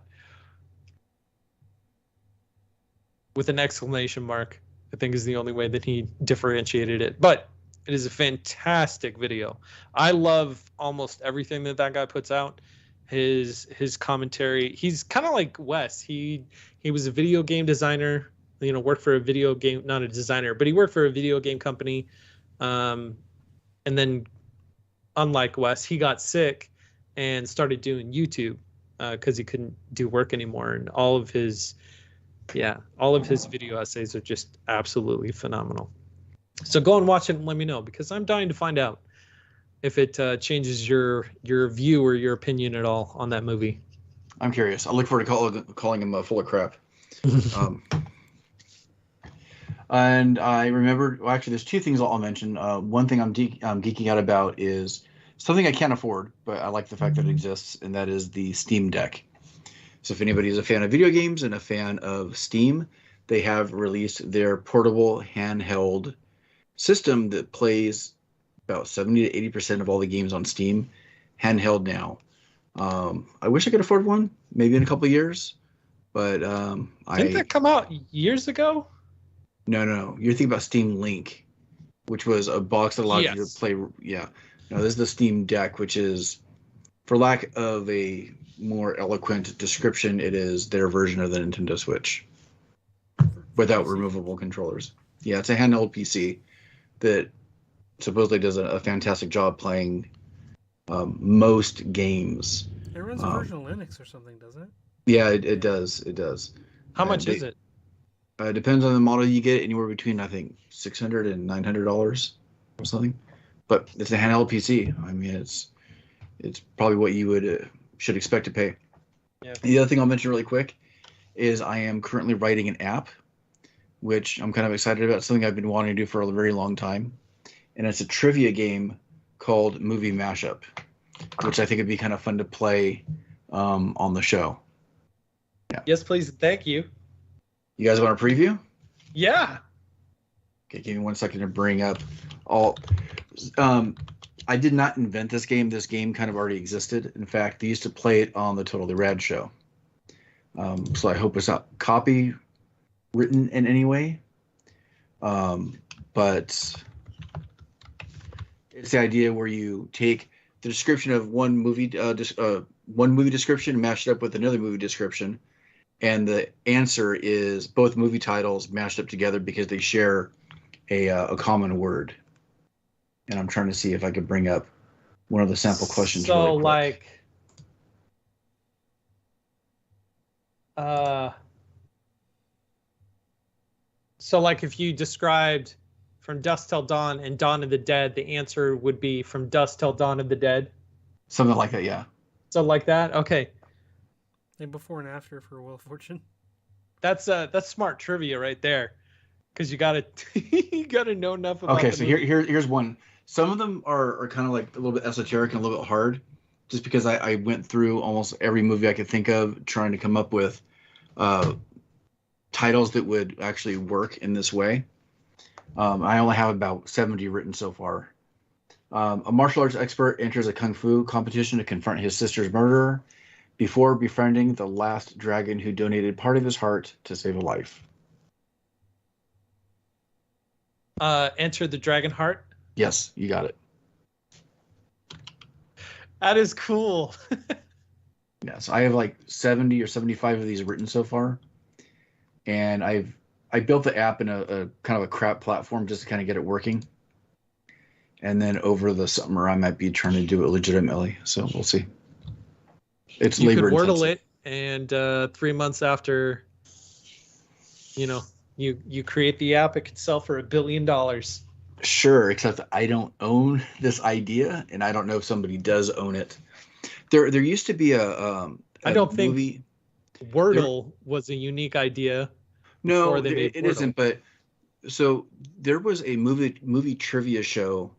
with an exclamation mark, I think is the only way that he differentiated it. But it is a fantastic video. I love almost everything that guy puts out. His commentary, he's kind of like Wes. He was a video game designer, worked for a video game, not a designer, but he worked for a video game company. And then unlike Wes, he got sick and started doing YouTube because he couldn't do work anymore. And all of his video essays are just absolutely phenomenal. So go and watch it and let me know, because I'm dying to find out if it changes your view or your opinion at all on that movie. I'm curious. I look forward to calling him full of crap. And I remember, well, actually, there's two things I'll mention. One thing I'm geeking out about is something I can't afford, but I like the fact that it exists, and that is the Steam Deck. So if anybody is a fan of video games and a fan of Steam, they have released their portable handheld system that plays about 70 to 80% of all the games on Steam handheld now. I wish I could afford one, maybe in a couple of years, but Didn't that come out years ago? no. You're thinking about Steam Link, which was a box that allowed you to Yes. play. Yeah, no, this is the Steam Deck, which is, for lack of a more eloquent description, it is their version of the Nintendo Switch without PC. removable controllers. Yeah, it's a handheld PC that supposedly does a fantastic job playing most games. It runs a version of Linux or something, doesn't it? Yeah, it does. It does. How much is it? Depends on the model you get, anywhere between, I think, $600 and $900 or something. But it's a handheld PC. I mean, it's probably what you would should expect to pay. Yeah. The other thing I'll mention really quick is I am currently writing an app, which I'm kind of excited about. It's something I've been wanting to do for a very long time, and it's a trivia game called Movie Mashup, which I think would be kind of fun to play on the show. Yes, please. Thank you. You guys want a preview? Yeah. Okay, give me 1 second to bring up all. I did not invent this game. This game kind of already existed. In fact, they used to play it on the Totally Rad show. So I hope it's not copywritten in any way. But it's the idea where you take the description of one movie description, mash it up with another movie description, and the answer is both movie titles mashed up together because they share a common word. And I'm trying to see if I could bring up one of the sample questions. So, really quick. If you described From Dusk Till Dawn and Dawn of the Dead, the answer would be From Dusk Till Dawn of the Dead. Something like that, yeah. So like that? Okay. And before and after for Wheel of Fortune. That's smart trivia right there. Because you gotta know enough about Okay, the so movie. here's one. Some of them are kind of like a little bit esoteric and a little bit hard, just because I went through almost every movie I could think of trying to come up with titles that would actually work in this way. I only have about 70 written so far. A martial arts expert enters a kung fu competition to confront his sister's murderer before befriending the last dragon who donated part of his heart to save a life. Enter the Dragon Heart. Yes, you got it. That is cool. Yes, I have like 70 or 75 of these written so far, and I built the app in a kind of a crap platform just to kind of get it working. And then over the summer, I might be trying to do it legitimately. So we'll see. It's You labor could Wordle intensive. it, and 3 months after, you create the app, it could sell for $1 billion. Sure, except I don't own this idea, and I don't know if somebody does own it. There used to be a I don't think movie. Wordle was a unique idea. No, before they made it Wordle. isn't. But so there was a movie trivia show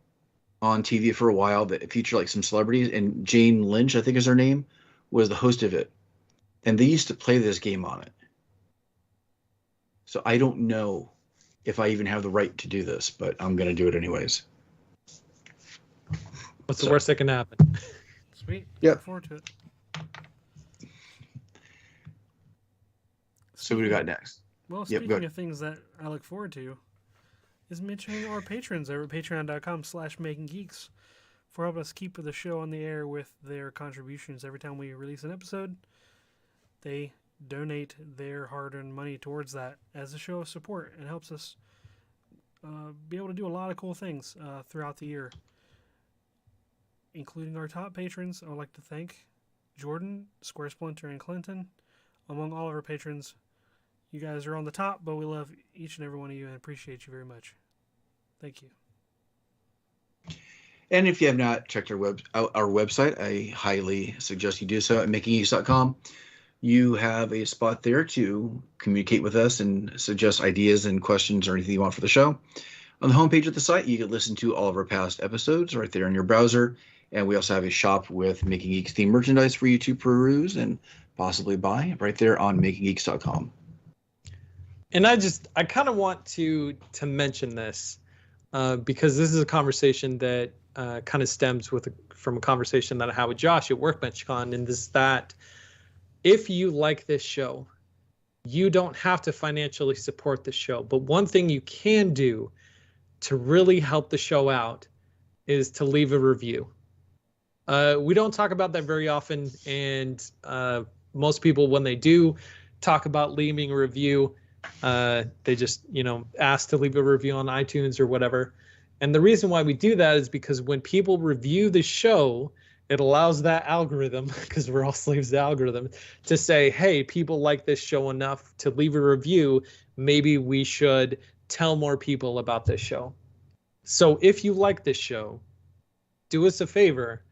on TV for a while that featured like some celebrities, and Jane Lynch, I think is her name, was the host of it, and they used to play this game on it. So I don't know if I even have the right to do this, but I'm going to do it anyways. What's the worst that can happen? Sweet. Yep. Look forward to it. So what do we got next? Well, Yep, speaking go ahead. of things that I look forward to, is mentioning our patrons over at patreon.com/makinggeeks for helping us keep the show on the air with their contributions every time we release an episode. They donate their hard-earned money towards that as a show of support and helps us be able to do a lot of cool things throughout the year. Including our top patrons, I would like to thank Jordan, Square Splinter, and Clinton. Among all of our patrons, you guys are on the top, but we love each and every one of you and appreciate you very much. Thank you. And if you have not checked our website, I highly suggest you do so at makinggeeks.com. You have a spot there to communicate with us and suggest ideas and questions or anything you want for the show. On the homepage of the site, you can listen to all of our past episodes right there in your browser. And we also have a shop with Making Geeks themed merchandise for you to peruse and possibly buy right there on makinggeeks.com. And I kind of want to mention this because this is a conversation that kind of stems from a conversation that I had with Josh at WorkbenchCon, and this that if you like this show, you don't have to financially support the show. But one thing you can do to really help the show out is to leave a review. We don't talk about that very often, and most people, when they do talk about leaving a review, they just, ask to leave a review on iTunes or whatever. And the reason why we do that is because when people review the show, it allows that algorithm, because we're all slaves to the algorithm, to say, hey, people like this show enough to leave a review. Maybe we should tell more people about this show. So if you like this show, do us a favor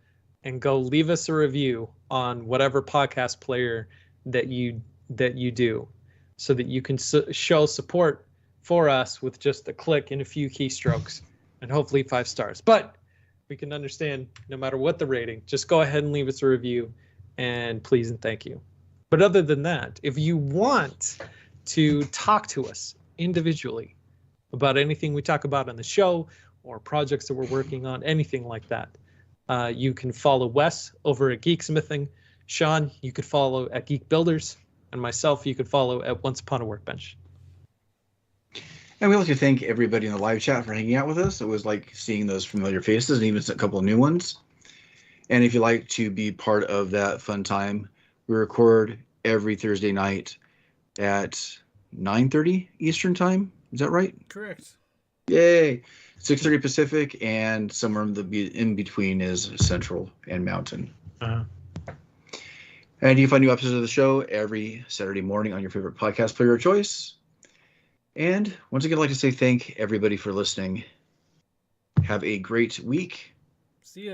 and go leave us a review on whatever podcast player that you do, so that you can show support for us with just a click and a few keystrokes, and hopefully 5 stars. But we can understand no matter what the rating, just go ahead and leave us a review, and please and thank you. But other than that, if you want to talk to us individually about anything we talk about on the show or projects that we're working on, anything like that, you can follow Wes over at Geeksmithing. Sean, you could follow at Geek Builders, and myself, you could follow at Once Upon a Workbench. And we'd like to thank everybody in the live chat for hanging out with us. It was like seeing those familiar faces and even a couple of new ones. And if you'd like to be part of that fun time, we record every Thursday night at 9:30 Eastern time. Is that right? Correct. Yay. 6:30 Pacific, and somewhere in between is Central and Mountain. Uh-huh. And you can find new episodes of the show every Saturday morning on your favorite podcast player of choice. And once again, I'd like to say thank everybody for listening. Have a great week. See ya.